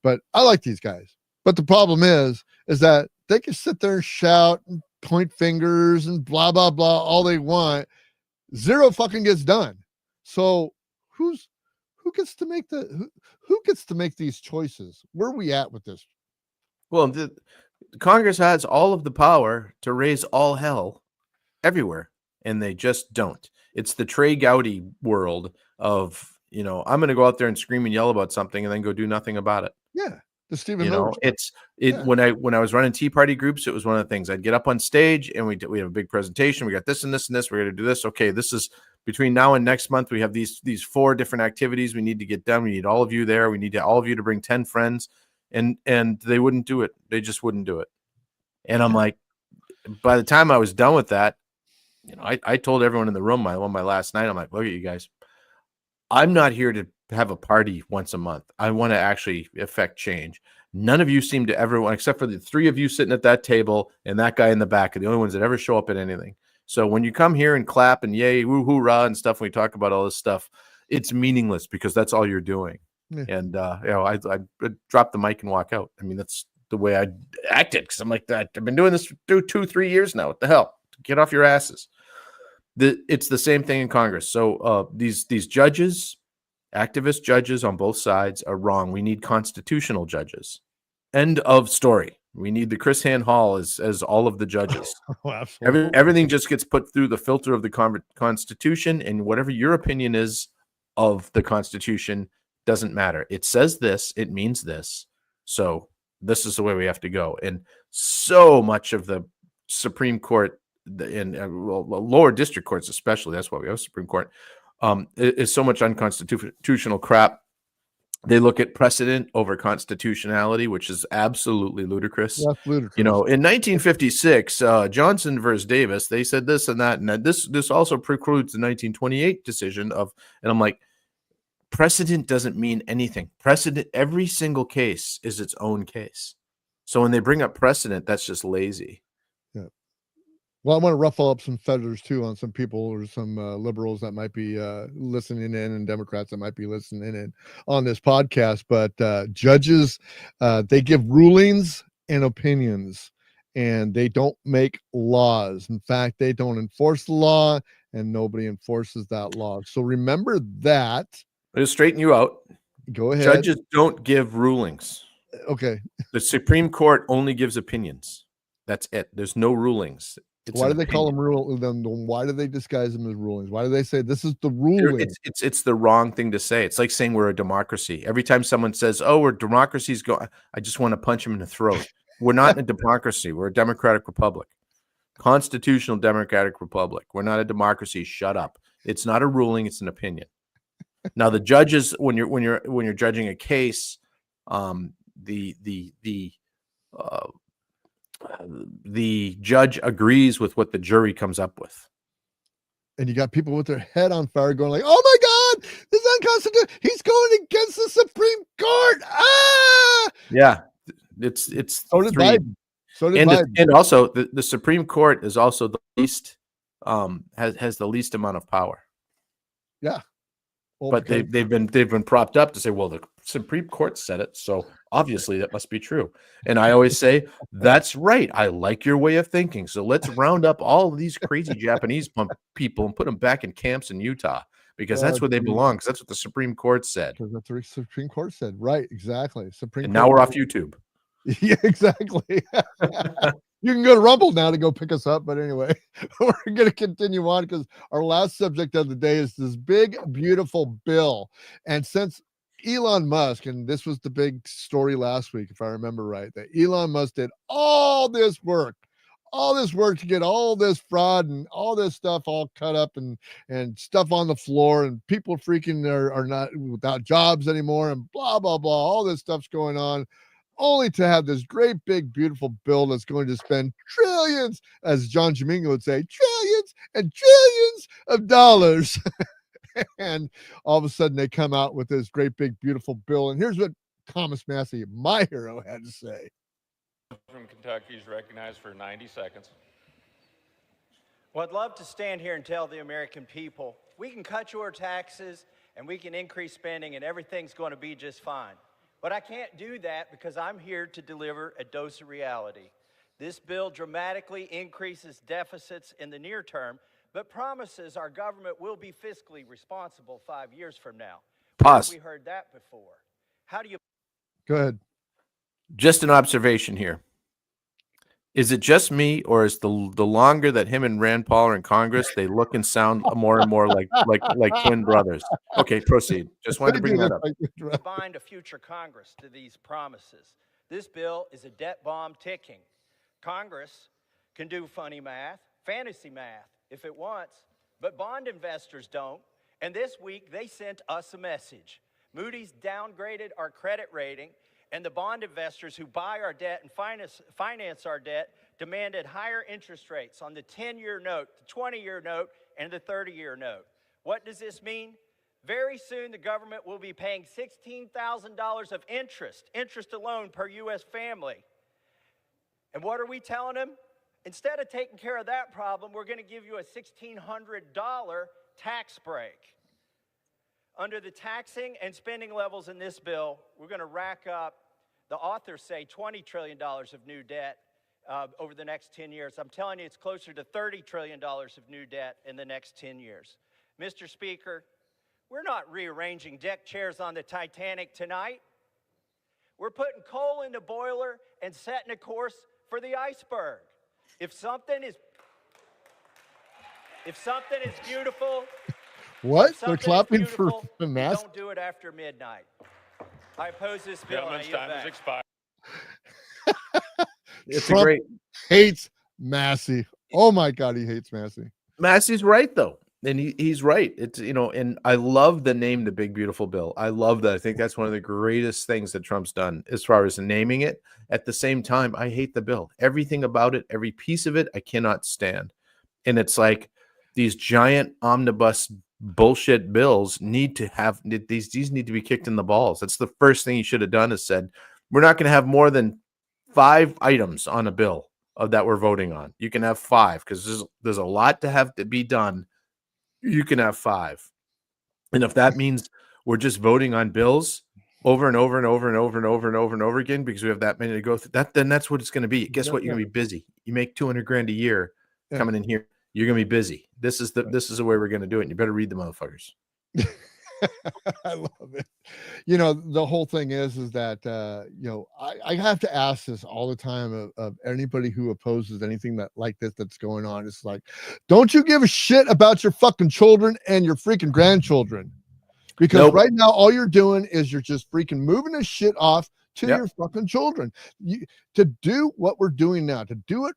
but I like these guys. But the problem is that they can sit there and shout and point fingers and blah, blah, blah, all they want. Zero fucking gets done. So who gets to make these choices? Where are we at with this?
Well, Congress has all of the power to raise all hell everywhere, and they just don't. It's the Trey Gowdy world of, I'm going to go out there and scream and yell about something and then go do nothing about it.
Yeah. The Stephen Miller stuff. Yeah.
When I was running Tea Party groups, it was one of the things. I'd get up on stage and we have a big presentation. We got this and this and this. We're going to do this. Okay, this is between now and next month. We have these 4 different activities we need to get done. We need all of you there. We need all of you to bring 10 friends, and they wouldn't do it. They just wouldn't do it. And I'm like, by the time I was done with that, I told everyone in the room on my last night, I'm like, look at you guys. I'm not here to have a party once a month. I want to actually affect change. None of you seem to ever want, except for the 3 of you sitting at that table and that guy in the back, are the only ones that ever show up at anything. So when you come here and clap and yay, woo, hoorah and stuff, when we talk about all this stuff, it's meaningless because that's all you're doing. Yeah. And, I drop the mic and walk out. I mean, that's the way I acted, because I'm like that. I've been doing this for 2-3 years now. What the hell? Get off your asses. It's the same thing in Congress. So these judges, activist judges on both sides, are wrong. We need constitutional judges. End of story. We need the Chris Han Hall as all of the judges.
Oh, absolutely.
Everything just gets put through the filter of the Constitution, and whatever your opinion is of the Constitution doesn't matter. It says this, it means this. So this is the way we have to go. And so much of the Supreme Court and lower district courts, especially, that's why we have a Supreme Court, is so much unconstitutional crap. They look at precedent over constitutionality, which is absolutely ludicrous.
That's ludicrous.
In 1956, Johnson versus Davis, they said this and that, and that this also precludes the 1928 decision of, and I'm like, precedent doesn't mean anything. Precedent, every single case is its own case. So when they bring up precedent, that's just lazy.
Yeah. Well, I want to ruffle up some feathers too on some people or some liberals that might be listening in, and Democrats that might be listening in on this podcast. But judges, they give rulings and opinions, and they don't make laws. In fact, they don't enforce the law, and nobody enforces that law. So remember that.
I'll straighten you out.
Go ahead.
Judges don't give rulings.
Okay.
The Supreme Court only gives opinions. That's it. There's no rulings.
Why do they call them rulings? Why do they disguise them as rulings? Why do they say this is the ruling?
It's the wrong thing to say. It's like saying we're a democracy. Every time someone says, "Oh, we're democracies," I just want to punch them in the throat. We're not a democracy. We're a democratic republic, constitutional democratic republic. We're not a democracy. Shut up. It's not a ruling. It's an opinion. Now, the judges, when you're judging a case, the judge agrees with what the jury comes up with.
And you got people with their head on fire going like, "Oh my God, this is unconstitutional. He's going against the Supreme Court." Ah!
Yeah, it's
so did Biden. So did Biden.
And also the Supreme Court is also the least has the least amount of power.
Yeah. Well,
but they've been propped up to say, well, the Supreme Court said it, so obviously that must be true. And I always say, that's right. I like your way of thinking. So let's round up all of these crazy Japanese people and put them back in camps in Utah, because that's where they belong. Because that's what the Supreme Court said.
Because that's what the Supreme Court said. Right. Exactly. Supreme
and
Court.
Now we're off YouTube.
Yeah, exactly. You can go to Rumble now to go pick us up. But anyway, we're going to continue on because our last subject of the day is this big, beautiful bill. And since Elon Musk, and this was the big story last week, if I remember right, that Elon Musk did all this work to get all this fraud and all this stuff all cut up and stuff on the floor, and people freaking are not without jobs anymore, and blah, blah, blah. All this stuff's going on, only to have this great, big, beautiful bill that's going to spend trillions, as John Domingo would say, trillions and trillions of dollars. And all of a sudden they come out with this great, big, beautiful bill. And here's what Thomas Massey, my hero, had to say.
From Kentucky is recognized for 90 seconds.
Well, I'd love to stand here and tell the American people, we can cut your taxes and we can increase spending and everything's going to be just fine. But I can't do that because I'm here to deliver a dose of reality. This bill dramatically increases deficits in the near term, but promises our government will be fiscally responsible 5 years from now.
Pause.
We heard that before. How do you...
Go ahead.
Just an observation here. Is it just me, or is the longer that him and Rand Paul are in Congress, they look and sound more and more like twin brothers? Okay, proceed. Just wanted to bring that up.
To bind a future Congress to these promises. This bill is a debt bomb ticking. Congress can do funny math, fantasy math, if it wants, but bond investors don't. And this week, they sent us a message. Moody's downgraded our credit rating, and the bond investors who buy our debt and finance our debt demanded higher interest rates on the 10-year note, the 20-year note, and the 30-year note. What does this mean? Very soon, the government will be paying $16,000 of interest alone per U.S. family. And what are we telling them? Instead of taking care of that problem, we're going to give you a $1,600 tax break. Under the taxing and spending levels in this bill, we're going to rack up, the authors say, $20 trillion of new debt over the next 10 years. I'm telling you, it's closer to $30 trillion of new debt in the next 10 years. Mr. Speaker, we're not rearranging deck chairs on the Titanic tonight. We're putting coal in the boiler and setting a course for the iceberg. If something is beautiful,
what? They're clapping for the mask?
Don't do it after midnight. I oppose this bill.
Gentleman's time has expired.
Trump hates Massey. Oh my God, he hates Massey.
Massey's right though. And he's right. It's, and I love the name, the big, beautiful bill. I love that. I think that's one of the greatest things that Trump's done as far as naming it. At the same time, I hate the bill. Everything about it, every piece of it, I cannot stand. And it's like these giant omnibus bullshit bills need to have these need to be kicked in the balls. That's the first thing he should have done, is said, we're not going to have more than 5 items on a bill that we're voting on. You can have 5 because there's a lot to have to be done. You can have 5. And if that means we're just voting on bills over and over and over and over and over and over and over again because we have that many to go through, then that's what it's going to be. Guess what? You're going to be busy. You make $200,000 a year coming in here. You're going to be busy. This is the way we're going to do it. And you better read the motherfuckers.
I love it. The whole thing is that, I have to ask this all the time of anybody who opposes anything that's going on. It's like, don't you give a shit about your fucking children and your freaking grandchildren? Because right now, all you're doing is you're just freaking moving this shit off to your fucking children. To do what we're doing now, to do what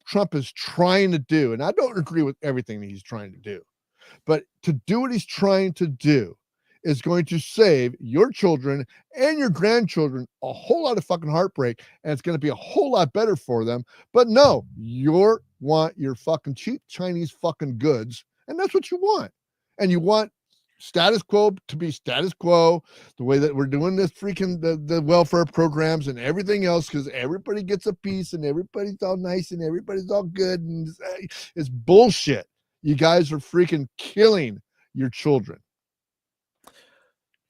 Trump is trying to do, and I don't agree with everything that he's trying to do, but to do what he's trying to do is going to save your children and your grandchildren a whole lot of fucking heartbreak, and it's going to be a whole lot better for them. But no, you want your fucking cheap Chinese fucking goods, and that's what you want. And you want status quo to be status quo, the way that we're doing this freaking the welfare programs and everything else, because everybody gets a piece and everybody's all nice and everybody's all good, and it's bullshit. You guys are freaking killing your children.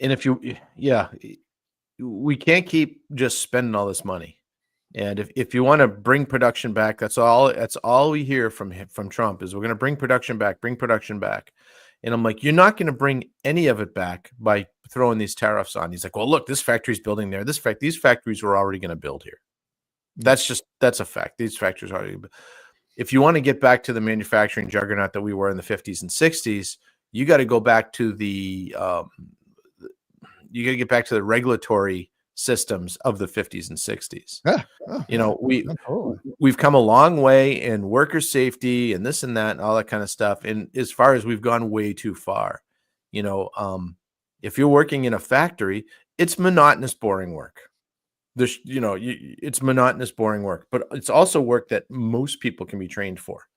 And we can't keep just spending all this money. And if you want to bring production back, that's all we hear from Trump is we're going to bring production back. And I'm like, you're not going to bring any of it back by throwing these tariffs on. He's like, well, look, this factory's building there. These factories were already going to build here. That's a fact. These factories are already. If you want to get back to the manufacturing juggernaut that we were in the 50s and 60s, you got to go back to the regulatory systems of the 50s and 60s. We've come a long way in worker safety and this and that and all that kind of stuff. And as far as we've gone way too far, if you're working in a factory, it's monotonous, boring work. It's monotonous, boring work, but it's also work that most people can be trained for.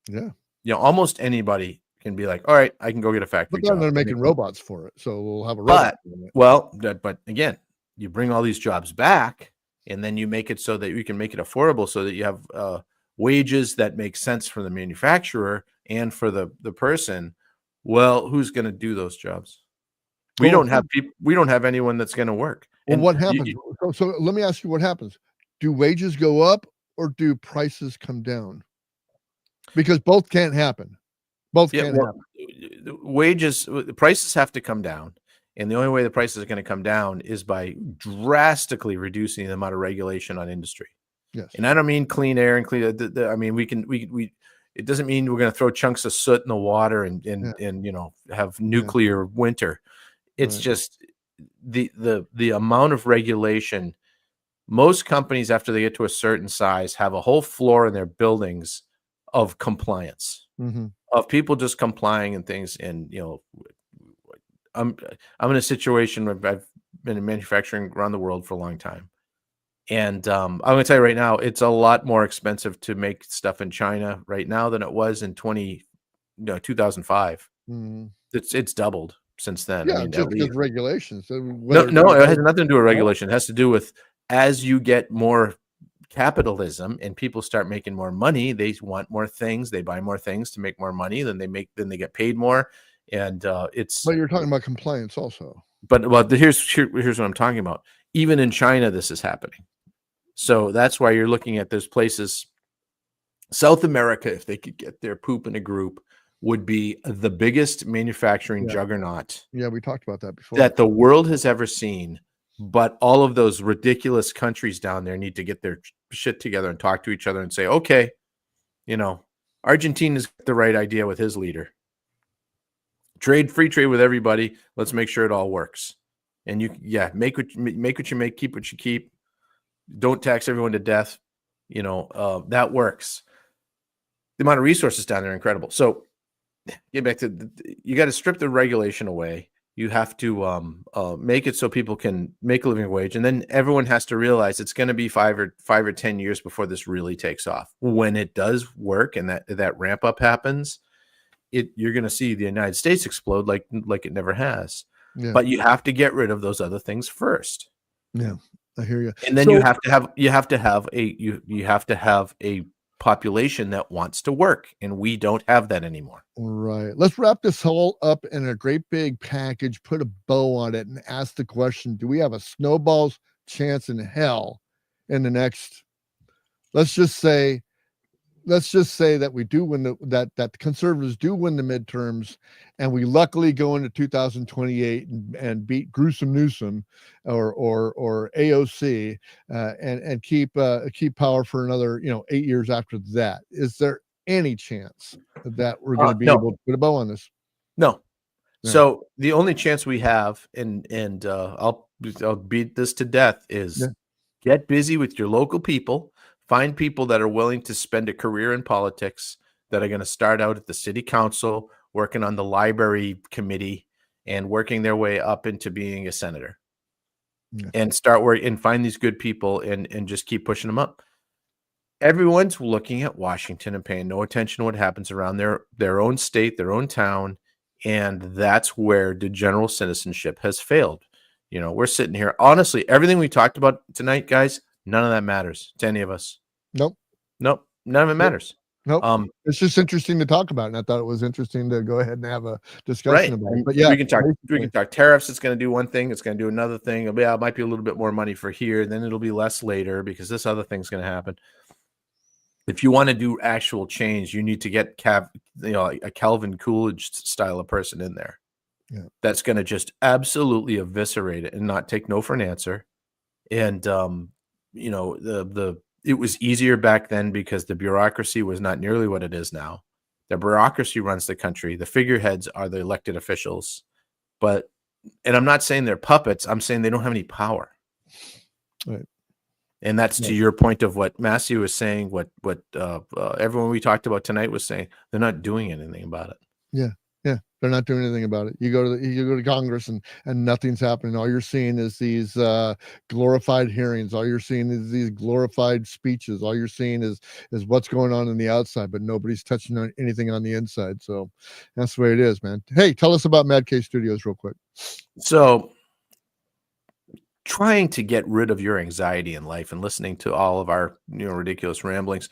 Yeah.
Almost anybody can be like, all right, I can go get a factory job.
But they're making robots for it. So we'll have a robot.
But again, you bring all these jobs back and then you make it so that you can make it affordable so that you have wages that make sense for the manufacturer and for the person. Well, who's going to do those jobs? We don't have people. We don't have anyone that's going to work.
Well, and what happens? So let me ask you what happens. Do wages go up or do prices come down? Because both can't happen.
Prices have to come down. And the only way the prices are going to come down is by drastically reducing the amount of regulation on industry.
Yes.
And I don't mean clean air and clean. I mean, we. It doesn't mean we're going to throw chunks of soot in the water and you know, have nuclear winter. It's just the amount of regulation. Most companies, after they get to a certain size, have a whole floor in their buildings of compliance, of people just complying and things. And you know, I'm in a situation where I've been in manufacturing around the world for a long time. And I'm going to tell you right now, it's a lot more expensive to make stuff in China right now than it was in 2005. It's doubled since then.
Yeah,
I mean,
just because regulations.
no, it has nothing to do with regulation. It has to do with, as you get more capitalism and people start making more money, they want more things. They buy more things to make more money. Then they get paid more. And it's.
But you're talking about compliance also.
But well, here's what I'm talking about. Even in China, this is happening. So that's why you're looking at those places. South America, if they could get their poop in a group, would be the biggest manufacturing juggernaut.
Yeah, we talked about that before.
That the world has ever seen. But all of those ridiculous countries down there need to get their shit together and talk to each other and say, okay, you know, Argentina's got the right idea with his leader. Free trade with everybody. Let's make sure it all works. And make what you make, keep what you keep. Don't tax everyone to death. You know, that works. The amount of resources down there are incredible. So get back to you got to strip the regulation away. You have to make it so people can make a living wage. And then everyone has to realize it's going to be 5 or 10 years before this really takes off. When it does work and that ramp up happens, you're going to see the United States explode like it never has. Yeah. But you have to get rid of those other things first.
Yeah, I hear you.
And then you have to have a population that wants to work, and we don't have that anymore.
Right. Let's wrap this all up in a great big package, put a bow on it, and ask the question: do we have a snowball's chance in hell in the next? Let's just say that we do win that the conservatives do win the midterms, and we luckily go into 2028 and beat Gruesome Newsom or AOC and keep power for another 8 years after that. Is there any chance that we're going to be able to put a bow on this?
No. Yeah. So the only chance we have, and I'll beat this to death, is get busy with your local people. Find people that are willing to spend a career in politics, that are going to start out at the city council, working on the library committee, and working their way up into being a senator. And start working and find these good people and just keep pushing them up. Everyone's looking at Washington and paying no attention to what happens around their own state, their own town. And that's where the general citizenship has failed. You know, we're sitting here. Honestly, everything we talked about tonight, guys, none of that matters to any of us.
Nope.
None of it matters.
Nope. It's just interesting to talk about, and I thought it was interesting to go ahead and have a discussion about it. But yeah,
we can talk tariffs. It's going to do one thing. It's going to do another thing. It might be a little bit more money for here. Then it'll be less later because this other thing's going to happen. If you want to do actual change, you need to get a Calvin Coolidge style of person in there. Yeah. That's going to just absolutely eviscerate it and not take no for an answer. And it was easier back then because the bureaucracy was not nearly what it is now. The bureaucracy runs the country. The figureheads are the elected officials. And I'm not saying they're puppets. I'm saying they don't have any power.
Right.
And that's to your point of what Matthew was saying, what everyone we talked about tonight was saying. They're not doing anything about it.
Yeah. Yeah, they're not doing anything about it. You go to Congress and nothing's happening. All you're seeing is these glorified hearings. All you're seeing is these glorified speeches. All you're seeing is what's going on the outside, but nobody's touching on anything on the inside. So that's the way it is, man. Hey, tell us about Mad Case Studios real quick.
So trying to get rid of your anxiety in life and listening to all of our ridiculous ramblings,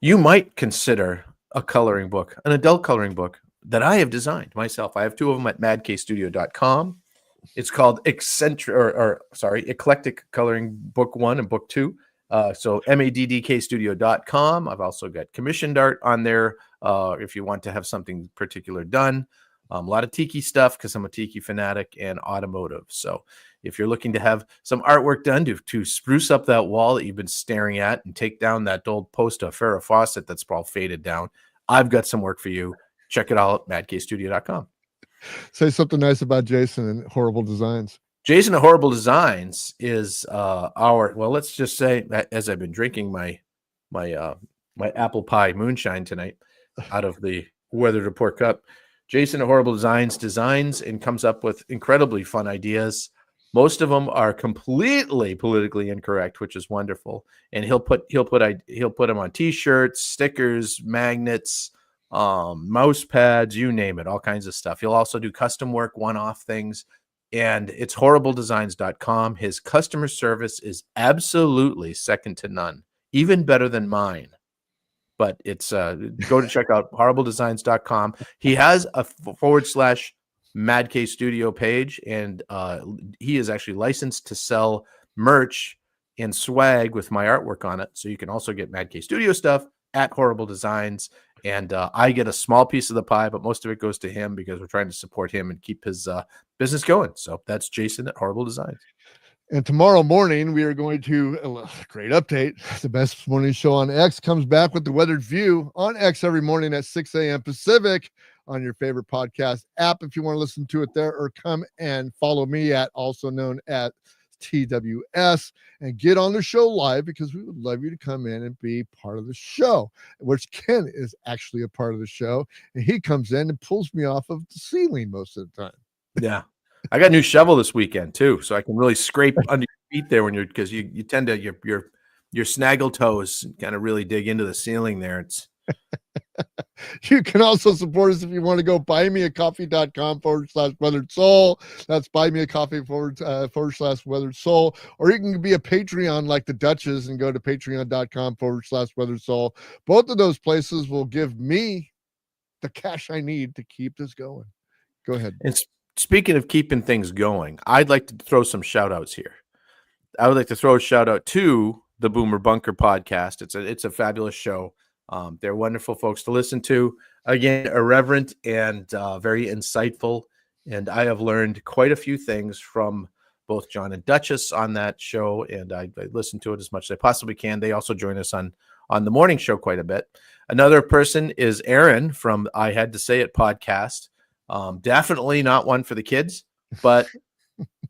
you might consider a coloring book, an adult coloring book that I have designed myself. I have two of them at madcasestudio.com. It's called Eclectic Coloring Book 1 and Book 2. So maddkstudio.com. I've also got commissioned art on there if you want to have something particular done. A lot of tiki stuff because I'm a tiki fanatic, and automotive. So if you're looking to have some artwork done to spruce up that wall that you've been staring at and take down that old post of Farrah Fawcett that's all faded down, I've got some work for you. Check it out at madcasestudio.com.
Say something nice about Jason and Horrible Designs.
Jason at Horrible Designs is well, let's just say that as I've been drinking my apple pie moonshine tonight out of the Weather Report cup, Jason at Horrible Designs designs and comes up with incredibly fun ideas. Most of them are completely politically incorrect, which is wonderful. And he'll put them on t-shirts, stickers, magnets, mouse pads, you name it, all kinds of stuff. He'll also do custom work, one-off things, and it's horribledesigns.com. His customer service is absolutely second to none, even better than mine. But it's go to check out horribledesigns.com. He has a /Mad Case Studio page, and he is actually licensed to sell merch and swag with my artwork on it. So you can also get Mad Case Studio stuff at Horrible Designs. And I get a small piece of the pie, but most of it goes to him because we're trying to support him and keep his business going. So that's Jason at Horrible Designs.
And tomorrow morning, we are going to, great update. The best morning show on X comes back with the Weathered View on X every morning at 6 a.m. Pacific on your favorite podcast app if you want to listen to it there, or come and follow me at also known as TWS and get on the show live, because we would love you to come in and be part of the show, which Ken is actually a part of the show. And he comes in and pulls me off of the ceiling most of the time.
Yeah. I got a new shovel this weekend too, so I can really scrape under your feet there when because you tend to your snaggle toes kind of really dig into the ceiling there. It's
You can also support us if you want to go buymeacoffee.com/weathered soul. That's buymeacoffee /weathered soul. Or you can be a Patreon like the Duchess and go to patreon.com/weathered soul. Both of those places will give me the cash I need to keep this going. Go ahead.
And speaking of keeping things going, I'd like to throw some shout outs here. I would like to throw a shout out to the Boomer Bunker podcast. It's a fabulous show. They're wonderful folks to listen to. Again, irreverent and very insightful. And I have learned quite a few things from both John and Duchess on that show, and I listen to it as much as I possibly can. They also join us on the morning show quite a bit. Another person is Aaron from I Had to Say It podcast. Definitely not one for the kids, but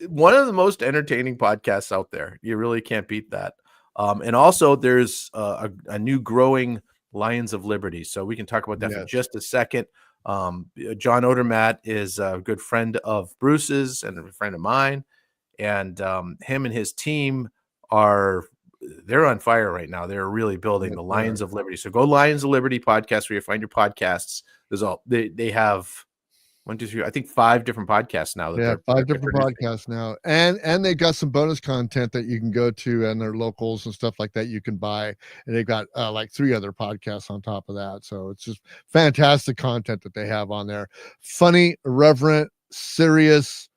one of the most entertaining podcasts out there. You really can't beat that. And also there's a new growing Lions of Liberty. So we can talk about that for just a second. John Odermatt is a good friend of Bruce's and a friend of mine. And him and his team they're on fire right now. They're really building the Lions of Liberty. So go Lions of Liberty podcast where you find your podcasts. There's they have 1, 2, 3, I think 5 different podcasts now.
Yeah, 5 different podcasts now. And they got some bonus content that you can go to and their locals and stuff like that you can buy. And they've got like 3 other podcasts on top of that. So it's just fantastic content that they have on there. Funny, irreverent, serious,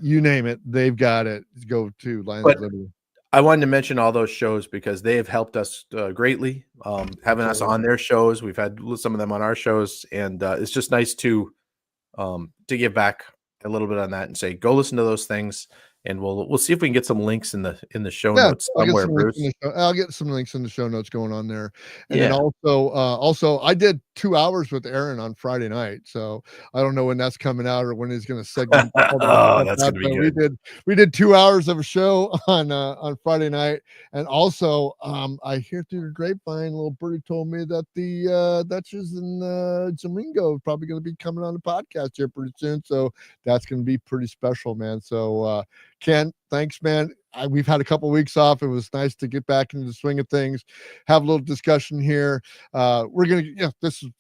you name it. They've got it. Go to Lions of Liberty.
I wanted to mention all those shows because they have helped us greatly, having us on their shows. We've had some of them on our shows, and it's just nice to give back a little bit on that and say, go listen to those things, and we'll see if we can get some links in the show notes somewhere.
I'll get some links in the show notes going on there. And then also I did 2 hours with Aaron on Friday night, so I don't know when that's coming out or when he's going to segment.
That's going to be good.
We did 2 hours of a show on Friday night, and also I hear through the grapevine, little birdie told me that the Duchess and Jamingo are probably going to be coming on the podcast here pretty soon, so that's going to be pretty special, man. So Ken, thanks, man. We've had a couple of weeks off. It was nice to get back into the swing of things, have a little discussion here. We're gonna,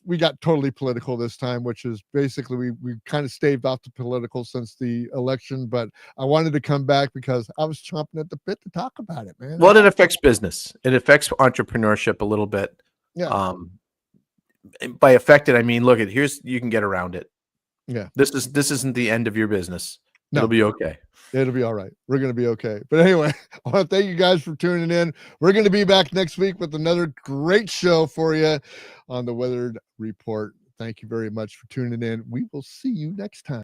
we got totally political this time, which is basically we kind of staved off the political since the election. But I wanted to come back because I was chomping at the bit to talk about it, man.
Well, it affects business. It affects entrepreneurship a little bit.
Yeah.
By affected, I mean, you can get around it.
Yeah.
This isn't the end of your business. No. It'll be okay.
It'll be all right. We're going to be okay. But anyway, I want to thank you guys for tuning in. We're going to be back next week with another great show for you on the Weathered Report. Thank you very much for tuning in. We will see you next time.